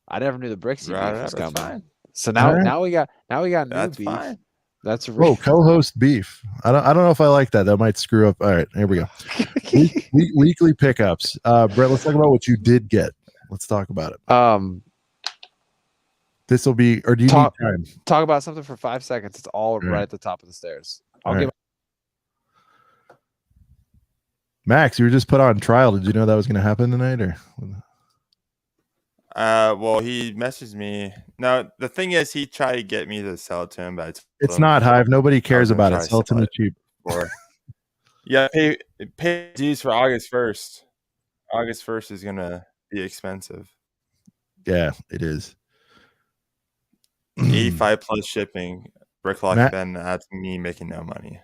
I never knew the Brixie beef was coming. Fine. So now we got new beef. Fine. That's real. Co-host beef. I don't know if I like that. That might screw up. All right, here we go. Weekly pickups. Brett, let's talk about what you did get. Let's talk about it. This will be, or do you need time? Talk about something for 5 seconds. It's all right at the top of the stairs. Max, you were just put on trial. Did you know that was going to happen tonight, or? Well, he messaged me. No, the thing is, he tried to get me to sell it to him, but it's not Hive. Nobody cares about it. Sell it to me cheap. Yeah, pay dues for August 1st. August 1st is gonna be expensive. Yeah, it is. 85 plus shipping. Bricklock Matt? Ben, that's me making no money.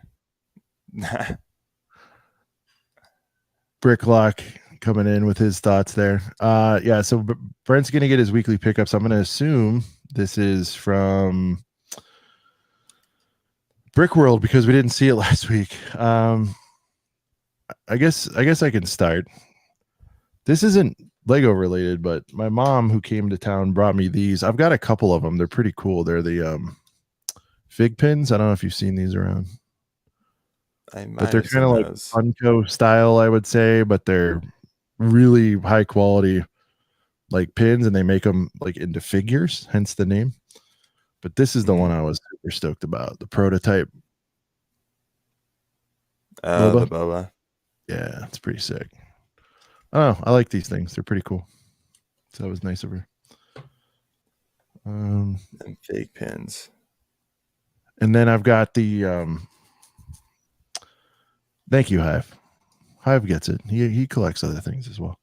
Bricklock coming in with his thoughts there. Yeah, so Brent's gonna get his weekly pickups. I'm gonna assume this is from Brick World because we didn't see it last week. I guess I can start. This isn't Lego related, but my mom who came to town brought me these. I've got a couple of them. They're pretty cool. They're the fig pins. I don't know if you've seen these around. But they're kind of like Funko style, I would say, but they're really high quality like pins, and they make them like into figures, hence the name. But this is the one I was super stoked about, the prototype. The boba. Yeah, it's pretty sick. Oh, I like these things. They're pretty cool. So that was nice of her. And fake pins. And then I've got the thank you, Hive. Hive gets it. He collects other things as well.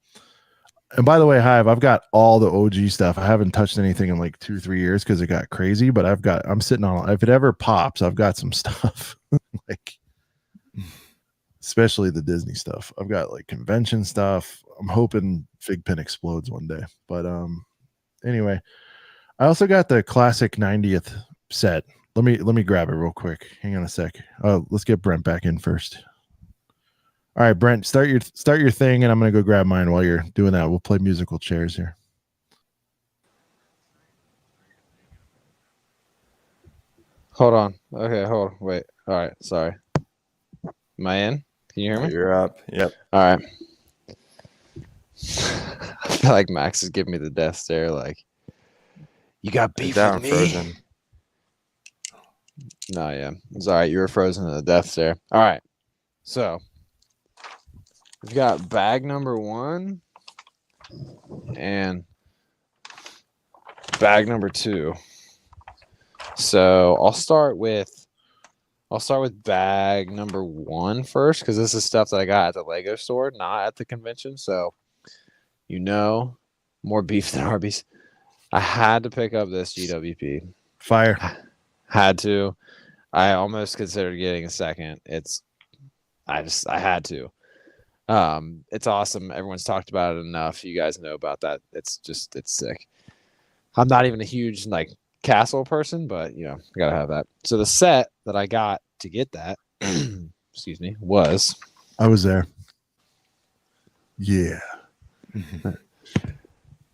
And by the way, Hive, I've got all the OG stuff. I haven't touched anything in like 2-3 years because it got crazy, but I'm sitting on, if it ever pops, I've got some stuff. Like especially the Disney stuff. I've got like convention stuff. I'm hoping Figpin explodes one day. But anyway, I also got the classic 90th set. Let me grab it real quick. Hang on a sec. Let's get Brent back in first. All right, Brent, start your thing, and I'm gonna go grab mine while you're doing that. We'll play musical chairs here. Hold on. Okay, hold on. Wait. All right. Sorry. Am I in? Can you hear me? You're up. Yep. All right. I feel like Max is giving me the death stare. Like, you got beef with me? Frozen. No, yeah. It's all right. You were frozen in the death stare. All right. So, we've got bag number 1 and bag number 2. So, I'll start with bag number 1 first, because this is stuff that I got at the Lego store, not at the convention. So, more beef than Arby's. I had to pick up this GWP. Fire. Had to. I almost considered getting a second. I had to. It's awesome. Everyone's talked about it enough. You guys know about that. It's sick. I'm not even a huge like castle person, but I gotta have that. So the set that I got to get that, excuse me, was I was there. Yeah.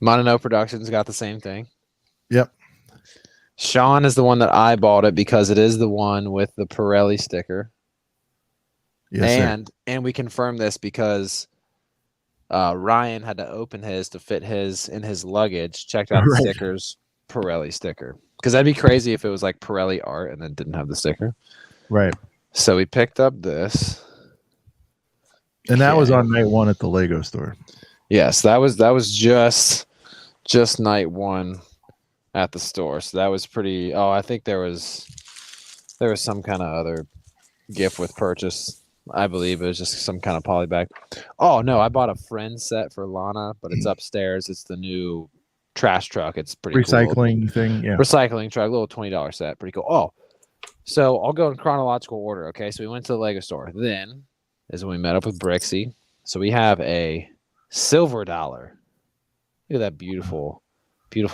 Monono Productions got the same thing. Yep. Sean is the one that I bought it because it is the one with the Pirelli sticker. Yes, and we confirmed this because Ryan had to open his to fit his in his luggage. Checked out the stickers, Pirelli sticker. Because that'd be crazy if it was like Pirelli art and then didn't have the sticker. Right. So we picked up this. And that was on night 1 at the Lego store. Yes, that was just night 1 at the store. So that was pretty. Oh, I think there was some kind of other gift with purchase. I believe it was just some kind of poly bag. Oh no, I bought a friend set for Lana, but it's upstairs. It's the new trash truck. It's pretty recycling cool. Thing. Yeah, recycling truck, little $20 set, pretty cool. Oh, so I'll go in chronological order. Okay, so we went to the Lego store. Then is when we met up with Brixie. So we have a silver dollar. Look at that beautiful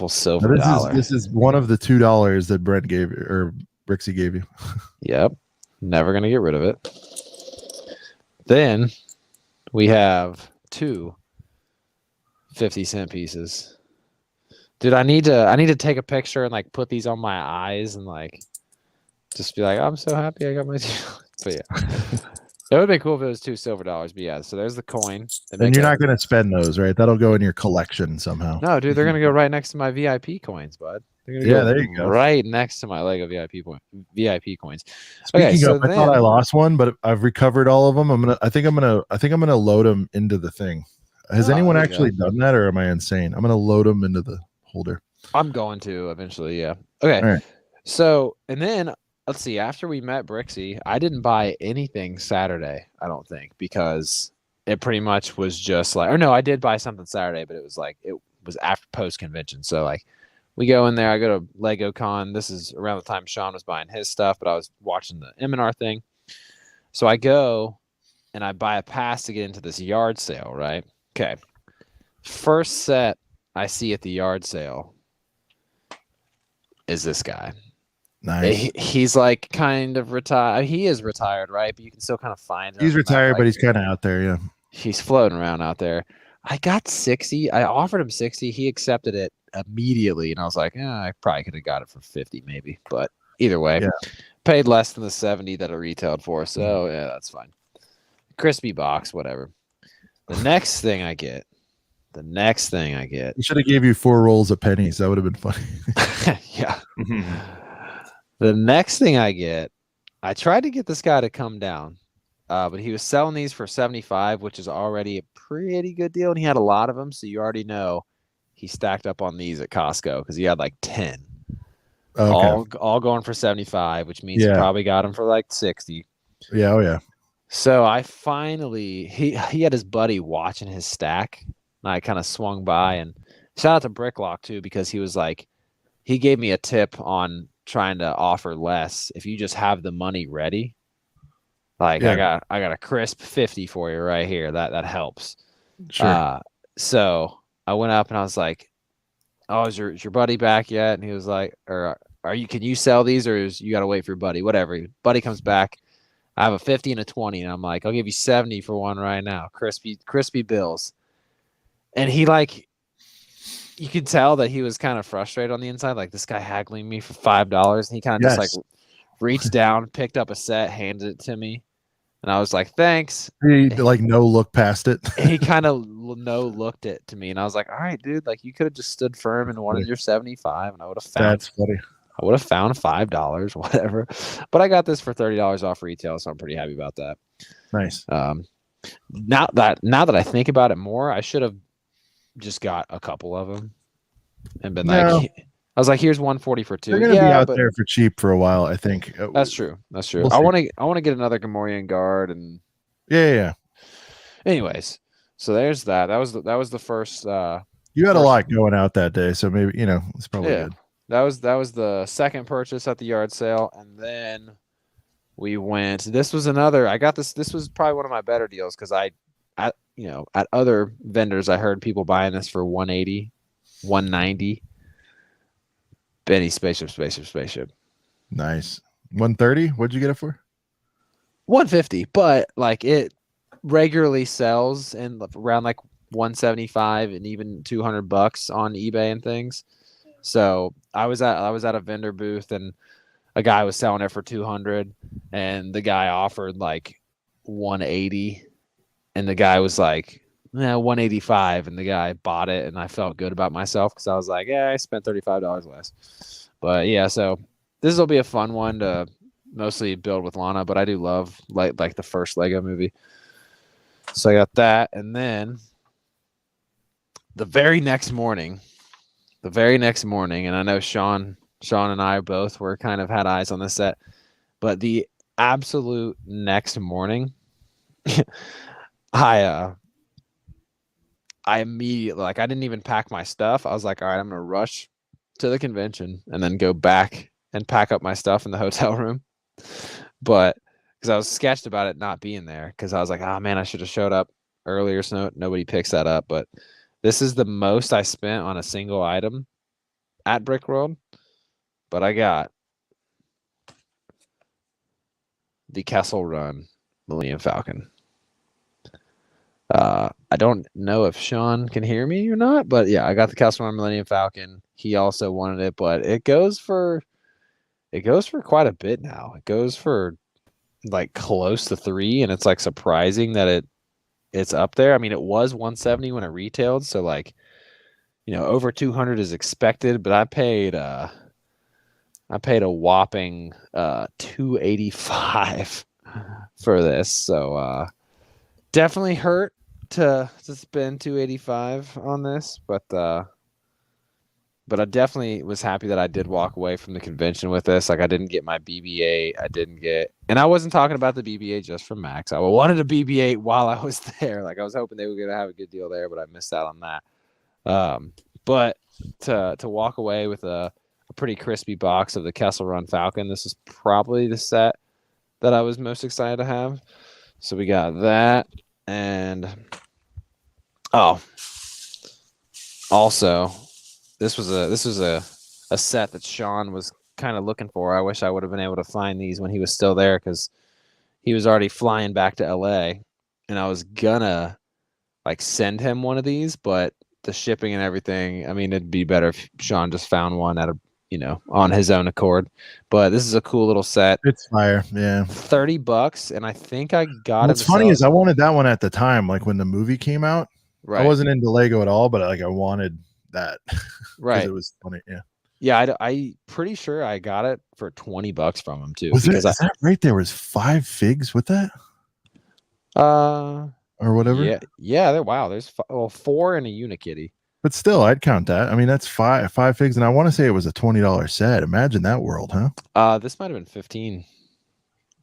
silver dollar. This is one of the $2 that Brent gave or Brixie gave you. Yep, never gonna get rid of it. Then we have 2 50-cent pieces. Dude, I need to take a picture and like put these on my eyes and like just be like, I'm so happy I got my $2. But yeah. It would be cool if it was $2 silver. But yeah, so there's the coin. And you're not going to spend those, right? That'll go in your collection somehow. No, dude, they're going to go right next to my VIP coins, bud. There you go. Right next to my Lego VIP coins. Speaking of, I thought I lost one, but I've recovered all of them. I think I'm gonna load them into the thing. Has anyone actually done that, or am I insane? I'm gonna load them into the holder. I'm going to eventually, yeah. Okay. All right. So, and then let's see. After we met Brixie, I didn't buy anything Saturday. I don't think because it pretty much was just like, or no, I did buy something Saturday, but it was after post convention. So like, we go in there. I go to Lego Con. This is around the time Sean was buying his stuff, but I was watching the M&R thing. So I go and I buy a pass to get into this yard sale. Right? Okay. First set I see at the yard sale is this guy. Nice. He's like kind of retired. He is retired, right? But you can still kind of find him. He's retired, like, but he's kind of out there. Yeah. He's floating around out there. I got 60. I offered him 60. He accepted it immediately. And I was like, I probably could have got it for 50 maybe. But either way, paid less than the 70 that it retailed for. So yeah, that's fine. Crispy box, whatever. The next thing I get. He should have gave you 4 rolls of pennies. That would have been funny. Yeah. The next thing I get, I tried to get this guy to come down, but he was selling these for 75, which is already a pretty good deal. And he had a lot of them. So you already know he stacked up on these at Costco because he had like 10. Okay. All going for 75, which means he probably got them for like 60. Yeah. Oh, yeah. So I finally, he had his buddy watching his stack. And I kind of swung by and shout out to Bricklock too, because he was like, he gave me a tip on trying to offer less if you just have the money ready. Like I got a crisp 50 for you right here. That helps. Sure. So I went up and I was like, "Oh, is your buddy back yet?" And he was like, "Or can you sell these, or you got to wait for your buddy?" Whatever. Buddy comes back. I have a 50 and a 20, and I'm like, "I'll give you 70 for one right now, crispy bills." And he like. You could tell that he was kind of frustrated on the inside, like this guy haggling me for $5. And he kind of just like reached down, picked up a set, handed it to me, and I was like, "Thanks." He like no look past it. He kind of no looked it to me, and I was like, "All right, dude, like you could have just stood firm and wanted your 75, and I would have found." That's funny. I would have found $5, whatever. But I got this for $30 off retail, so I'm pretty happy about that. Nice. Now that I think about it more, I should have just got a couple of them and been like, I was like, here's 140 for 2. They're gonna be out there for cheap for a while, I think. That's true. We'll I want to get another Gamorrean guard and yeah. Anyways, so there's that. That was the first. You had a lot going out that day, so maybe it's probably good. That was the second purchase at the yard sale, and then we went. This was another. I got this. This was probably one of my better deals because at other vendors, I heard people buying this for 180, 190. Benny spaceship. Nice. 130. What'd you get it for? 150, but like it regularly sells in around like 175 and even $200 on eBay and things. So I was at a vendor booth and a guy was selling it for 200, and the guy offered like 180. And the guy was like, 185, and the guy bought it, and I felt good about myself because I was like, I spent $35 less. But yeah, so this will be a fun one to mostly build with Lana, but I do love like the first Lego movie. So I got that, and then the very next morning, and I know Sean and I both were kind of had eyes on this set, but the absolute next morning, I immediately, like, I didn't even pack my stuff. I was like, all right, I'm going to rush to the convention and then go back and pack up my stuff in the hotel room. But because I was sketched about it not being there, because I was like, oh man, I should have showed up earlier so nobody picks that up. But this is the most I spent on a single item at Brick World. But I got the Kessel Run Millennium Falcon. I don't know if Sean can hear me or not, but yeah, I got the Kessel Run Millennium Falcon. He also wanted it, but it goes for quite a bit now. It goes for like close to 3, and it's like surprising that it's up there. I mean, it was 170 when it retailed, so like, over 200 is expected, but I paid a whopping $285 for this. So definitely hurt to spend $285 on this, but But I definitely was happy that I did walk away from the convention with this. Like I didn't get my BB-8. I didn't get, and I wasn't talking about the BB-8 just for Max. I wanted a BB-8 while I was there. Like I was hoping they were going to have a good deal there, but I missed out on that. But to walk away with a pretty crispy box of the Kessel Run Falcon, this is probably the set that I was most excited to have. So we got that, and also this was a set that Sean was kind of looking for. I wish I would have been able to find these when he was still there because he was already flying back to LA, and I was gonna like send him one of these, but the shipping and everything, I mean, it'd be better if Sean just found one at a, on his own accord. But this is a cool little set. It's fire. Yeah. $30, and I think I got it. What's funny is I wanted that one at the time, like when the movie came out. Right. I wasn't into Lego at all, but like I wanted that. Right. It was funny. Yeah. Yeah, I pretty sure I got it for $20 from him too. Was is that right? There was 5 figs with that? Or whatever. Yeah. Wow. There's 4 and a Unikitty. But still, I'd count that. I mean, that's five figs, and I want to say it was a $20 set. Imagine that world, huh? This might have been 15.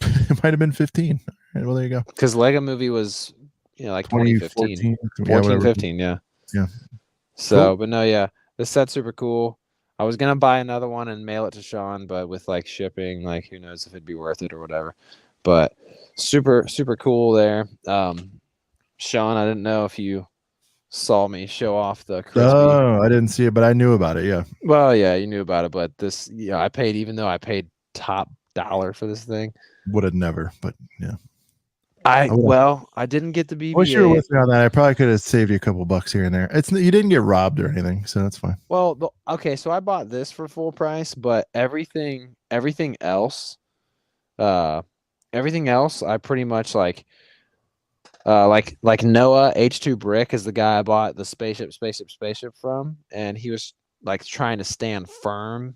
It might have been 15. All right, well, there you go. Because Lego Movie was, like 2015, 14, 15, yeah. So, cool. But no, yeah, this set's super cool. I was gonna buy another one and mail it to Sean, but with like shipping, like who knows if it'd be worth it or whatever. But super, super cool there. Sean, I didn't know if you saw me show off the crispy. Oh, I didn't see it, but I knew about it. Yeah. Well, yeah, you knew about it, but this, I paid, even though I paid top dollar for this thing. Would have never, but yeah. I didn't get the BB-8. I wish you were with me on that. I probably could have saved you a couple bucks here and there. You didn't get robbed or anything, so that's fine. Well, okay, so I bought this for full price, but everything else, I pretty much like Noah H2 Brick is the guy I bought the spaceship from, and he was like trying to stand firm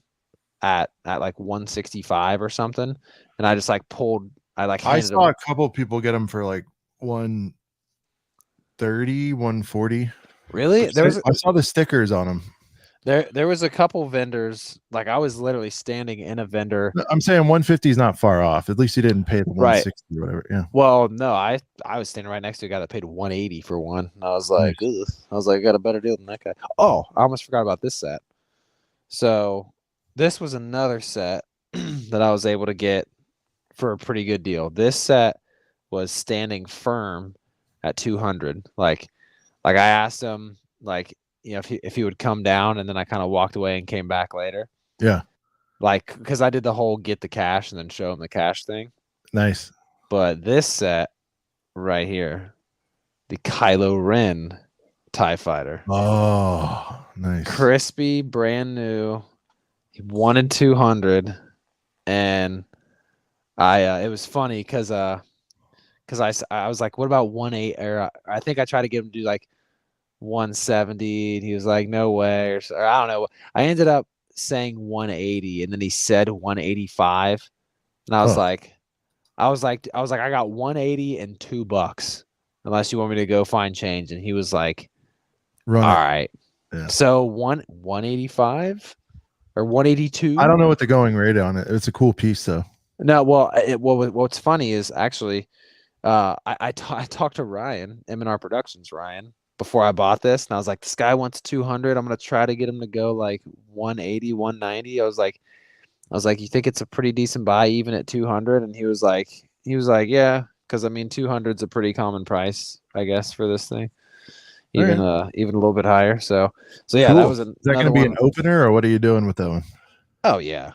at like 165 or something, and I just like pulled. I saw a couple people get them for like 130, 140. Really? I saw the stickers on them. There was a couple vendors. Like I was literally standing in a vendor. I'm saying 150 is not far off. At least you didn't pay the 160 or whatever. Yeah. Well, no, I was standing right next to a guy that paid 180 for one. And I was like, ugh. I was like, I got a better deal than that guy. Oh, I almost forgot about this set. So this was another set that I was able to get for a pretty good deal. This set was standing firm at 200. Like I asked him, like, if he would come down, and then I kind of walked away and came back later. Yeah. Like, because I did the whole get the cash and then show him the cash thing. Nice. But this set right here, the Kylo Ren TIE Fighter. Oh, nice. Crispy, brand new. He wanted 200, and it was funny because I was like, what about 180? Or I think I tried to get him to do like 170, and he was like, no way, or I don't know. I ended up saying 180, and then he said 185, and I was like, I got 180 and $2, unless you want me to go find change. And he was like, all right. Yeah. So 185 or 182. I don't know what the going rate on it. It's a cool piece though. No, well, what's funny is actually, I talked to Ryan, M&R Productions, Ryan, before I bought this, and I was like, this guy wants 200. I'm gonna try to get him to go like 180, 190. I was like, you think it's a pretty decent buy even at 200? And he was like, yeah, because I mean, 200 is a pretty common price, I guess, for this thing, even a little bit higher. So yeah, cool. Is that going to be an opener, or what are you doing with that one? Oh yeah,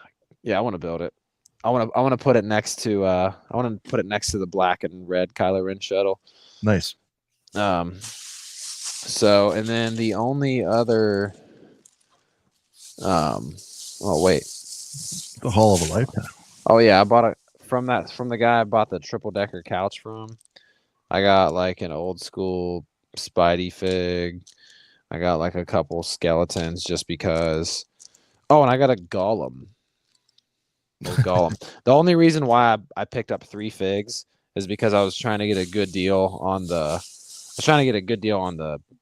I want to build it. I want to put it next to the black and red Kylo Ren shuttle. Nice. So, and then the only other, the haul of a lifetime. Oh yeah, I bought it from the guy I bought the triple decker couch from. I got like an old school Spidey fig. I got like a couple skeletons just because. Oh, and I got a Gollum. The only reason why I picked up 3 figs is because I was trying to get a good deal on the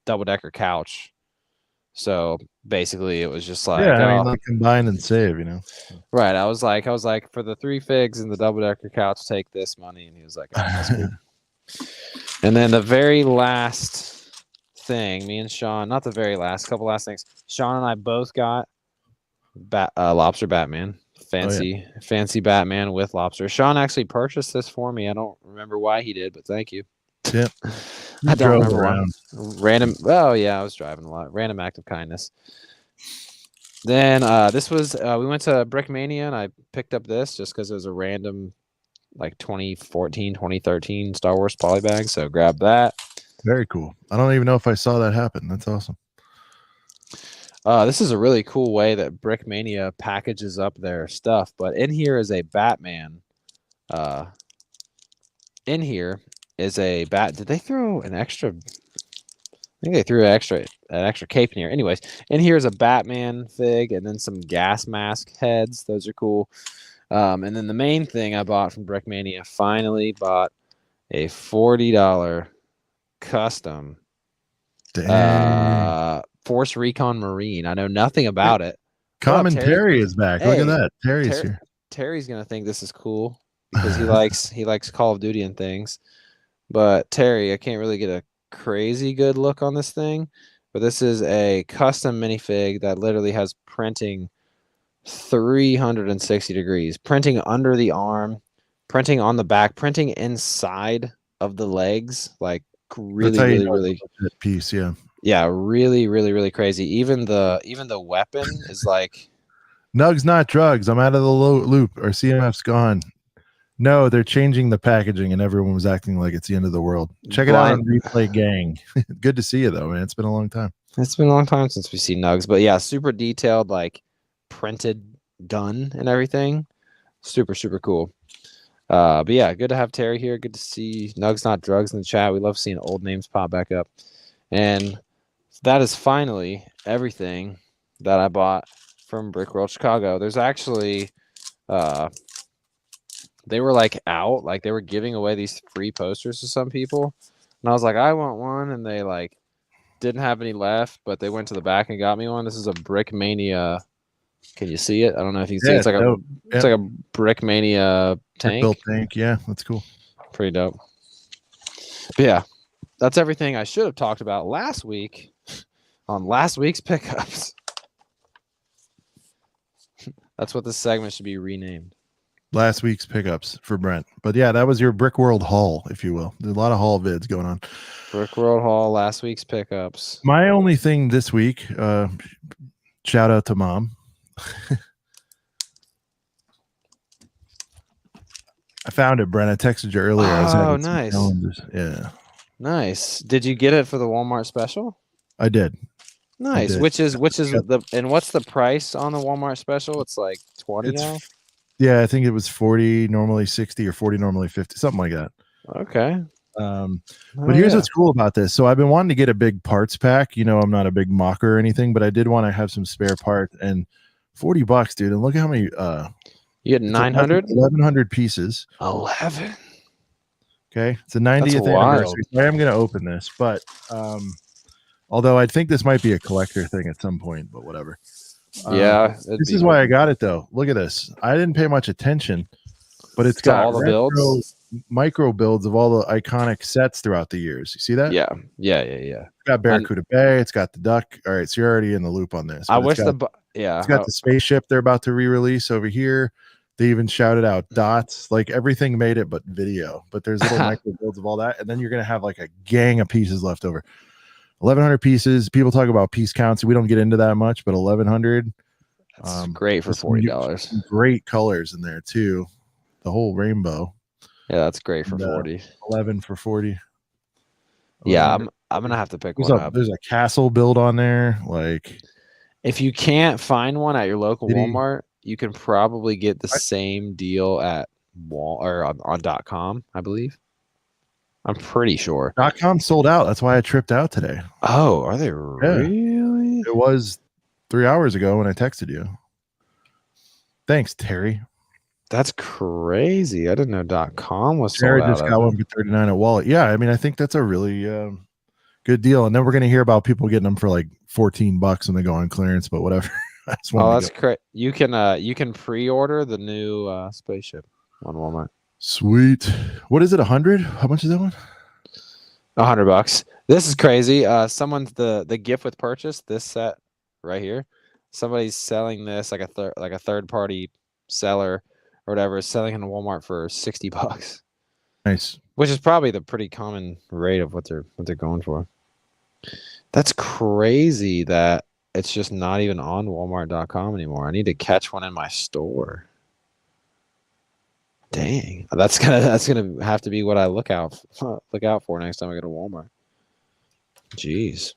double decker couch. So basically, it was just like, Yeah, I mean, oh, like combine and save, you know. right. I was like, for the 3 figs and the double decker couch, take this money. And he was like, all right, that's cool. And then the very last thing, me and Sean, not the very last, couple last things. Sean and I both got lobster Batman. Fancy Batman with lobster. Sean actually purchased this for me. I don't remember why he did, but thank you. Yep. I don't drove remember around. why. Random. Oh yeah, I was driving a lot. Random act of kindness. Then this was we went to Brickmania and I picked up this just because it was a random like 2014, 2013 Star Wars polybag. So grab that. Very cool. I don't even know if I saw that happen. That's awesome. This is a really cool way that Brickmania packages up their stuff. But in here is a Batman. In here is a bat. Did they throw an extra? I think they threw an extra cape in here. Anyways, in here is a Batman fig and then some gas mask heads. Those are cool. And then the main thing I bought from Brickmania, finally bought a $40 custom Force Recon Marine. I know nothing about it. Terry is back. Look at that. Terry's here. Terry's gonna think this is cool because he likes Call of Duty and things. But Terry, I can't really get a crazy good look on this thing. But this is a custom minifig that literally has printing 360 degrees, printing under the arm, printing on the back, printing inside of the legs, like really piece. Yeah, really crazy. Even the weapon is like Nugs, not drugs. I'm out of the loop. Our CMF's gone. No, they're changing the packaging, and everyone was acting like it's the end of the world. Check it out on Replay Gang. Good to see you, though, man. It's been a long time. It's been a long time since we've seen Nugs, but yeah, super detailed, like printed gun and everything. Super cool. But yeah, good to have Terry here. Good to see Nugs, not drugs in the chat. We love seeing old names pop back up. And that is finally everything that I bought from Brick World Chicago. There's actually they were like out, like they were giving away these free posters to some people. And I was like, I want one, and they like didn't have any left, but they went to the back and got me one. This is a Brickmania. Can you see it? I don't know if you can see it. It's like a Brickmania tank. Built tank, yeah, that's cool. Pretty dope. But yeah, that's everything I should have talked about last week on last week's pickups. That's what this segment should be renamed. Last week's pickups for Brent. But yeah, that was your Brick World haul, if you will. There's a lot of haul vids going on. Brick World haul, last week's pickups. My only thing this week, shout out to Mom. I found it, Brent. I texted you earlier. Oh, nice. Yeah. Nice. Did you get it for the Walmart special? I did. Nice. Which is what's the price on the Walmart special? It's like 20 now? Yeah, I think it was 40, normally 60, or 40, normally 50, something like that. Okay. But here's what's cool about this. So I've been wanting to get a big parts pack. You know, I'm not a big mocker or anything, but I did want to have some spare parts, and $40, dude. And look at how many you had 900? 1,100 pieces. 11. Okay. It's a 90th anniversary. So I am going to open this, but although I think this might be a collector thing at some point, but whatever. Yeah. This is why I got it, though. Look at this. I didn't pay much attention, but it's got all the builds, micro builds of all the iconic sets throughout the years. You see that? Yeah. It's got Barracuda Bay. It's got the duck. All right, so you're already in the loop on this. I wish it's got the spaceship they're about to re-release over here. They even shouted out dots, like everything made it but video. But there's little micro builds of all that, and then you're gonna have like a gang of pieces left over. 1,100 pieces. People talk about piece counts. We don't get into that much, but 1,100. That's great for $40. Great colors in there too. The whole rainbow. Yeah, that's great for 40. 11 for 40. Yeah, I'm gonna have to pick one up. There's a castle build on there. Like, if you can't find one at your local Walmart, you can probably get the same deal at on .com, I believe. I'm pretty sure. .com sold out. That's why I tripped out today. Oh, are they really? It was 3 hours ago when I texted you. Thanks, Terry. That's crazy. I didn't know .com was sold Terry out. just got one for $39 at Wallet. Yeah, I mean, I think that's a really good Good deal. And then we're going to hear about people getting them for like $14 when they go on clearance, but whatever. I just wanted Oh, to that's go. great. You can pre-order the new spaceship on Walmart. Sweet. What is it? 100? How much is that one? $100. This is crazy. Someone's the gift with purchase, this set right here. Somebody's selling this like a third party seller or whatever is selling it on Walmart for $60. Nice. Which is probably the pretty common rate of what they're going for. That's crazy that it's just not even on Walmart.com anymore. I need to catch one in my store. Dang, that's gonna have to be what I look out for next time I go to Walmart. Jeez,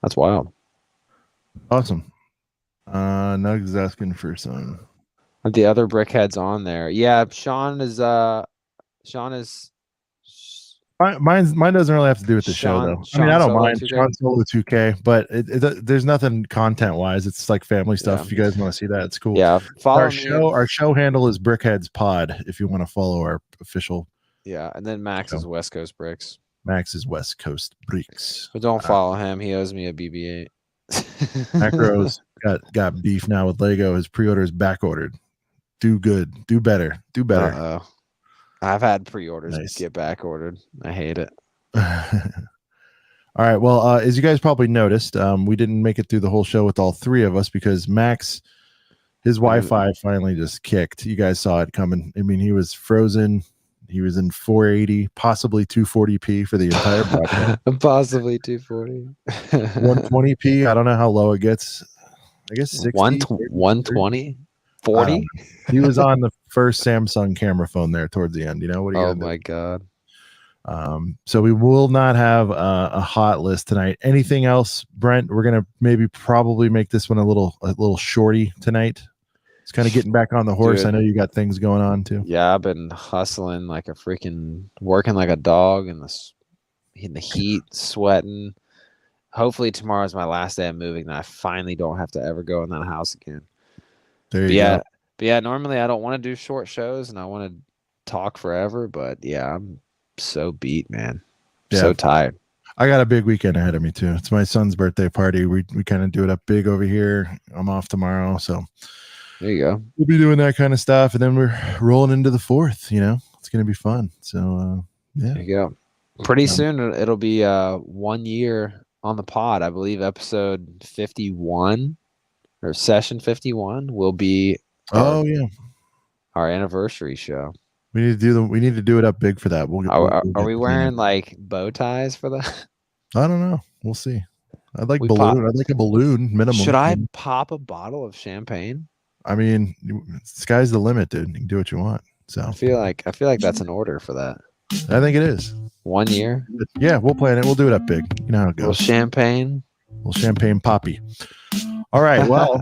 that's wild. Awesome. Nugs is asking for some. The other brickheads on there, yeah. Sean is. Mine doesn't really have to do with the show, though. I mean, I don't Solo mind 2K? Sean Solo 2K, but there's nothing content wise. It's like family stuff. Yeah. If you guys want to see that, it's cool. Yeah, follow Our me. show handle is Brickheads Pod. If you want to follow our official. Yeah, and then Max show. is West Coast Bricks. Max is West Coast Bricks. But don't follow him. He owes me a BB-8. Macros got beef now with Lego. His pre-order is back ordered. Do good. Do better. Do better. Uh-oh. I've had pre-orders Nice. get back ordered. I hate it. All right. Well, as you guys probably noticed, we didn't make it through the whole show with all three of us because Max, his Wi-Fi finally just kicked. You guys saw it coming. I mean, he was frozen. He was in 480, possibly 240p for the entire broadcast. Possibly 240. 120p. I don't know how low it gets. I guess 60. 120? 40? He was on the first Samsung camera phone there towards the end. You know what? Oh my God. So we will not have a hot list tonight. Anything else, Brent? We're gonna probably make this one a little shorty tonight. It's kind of getting back on the horse. Dude. I know you got things going on too. Yeah, I've been hustling like a freaking working like a dog in the heat, sweating. Hopefully tomorrow's my last day of moving, and I finally don't have to ever go in that house again. There you go. But yeah, normally I don't want to do short shows and I want to talk forever, but yeah, I'm so beat, man. So tired. I got a big weekend ahead of me too. It's my son's birthday party. We kind of do it up big over here. I'm off tomorrow, so there you go. We'll be doing that kind of stuff, and then we're rolling into the 4th. You know, it's gonna be fun. So yeah, there you go. Pretty soon it'll be 1 year on the pod. I believe episode 51 or session 51 will be our anniversary show. We need to do it up big for that. Are we wearing like bow ties for that? I don't know. We'll see. I'd like a balloon minimum. Should I pop a bottle of champagne? I mean, sky's the limit, dude. You can do what you want. So I feel like that's an order for that. I think it is. 1 year. Yeah, we'll plan it. We'll do it up big. You know how it goes. Little champagne poppy. All right. Well,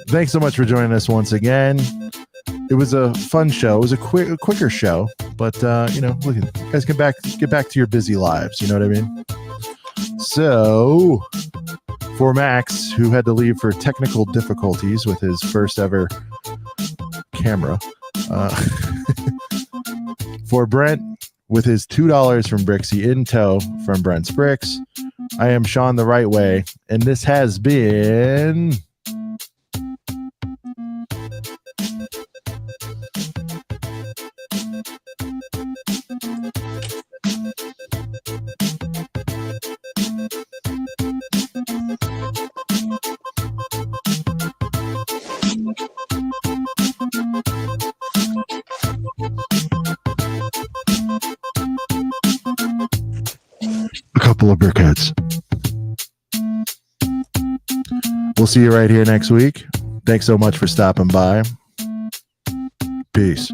thanks so much for joining us once again. It was a fun show. It was a quicker show, but you know, look, you guys get back to your busy lives. You know what I mean? So, for Max, who had to leave for technical difficulties with his first ever camera, for Brent with his $2 from Brixie in tow from Brent's Bricks, I am Sean the Right Way, and this has been. A couple of brickheads. We'll see you right here next week. Thanks so much for stopping by. Peace.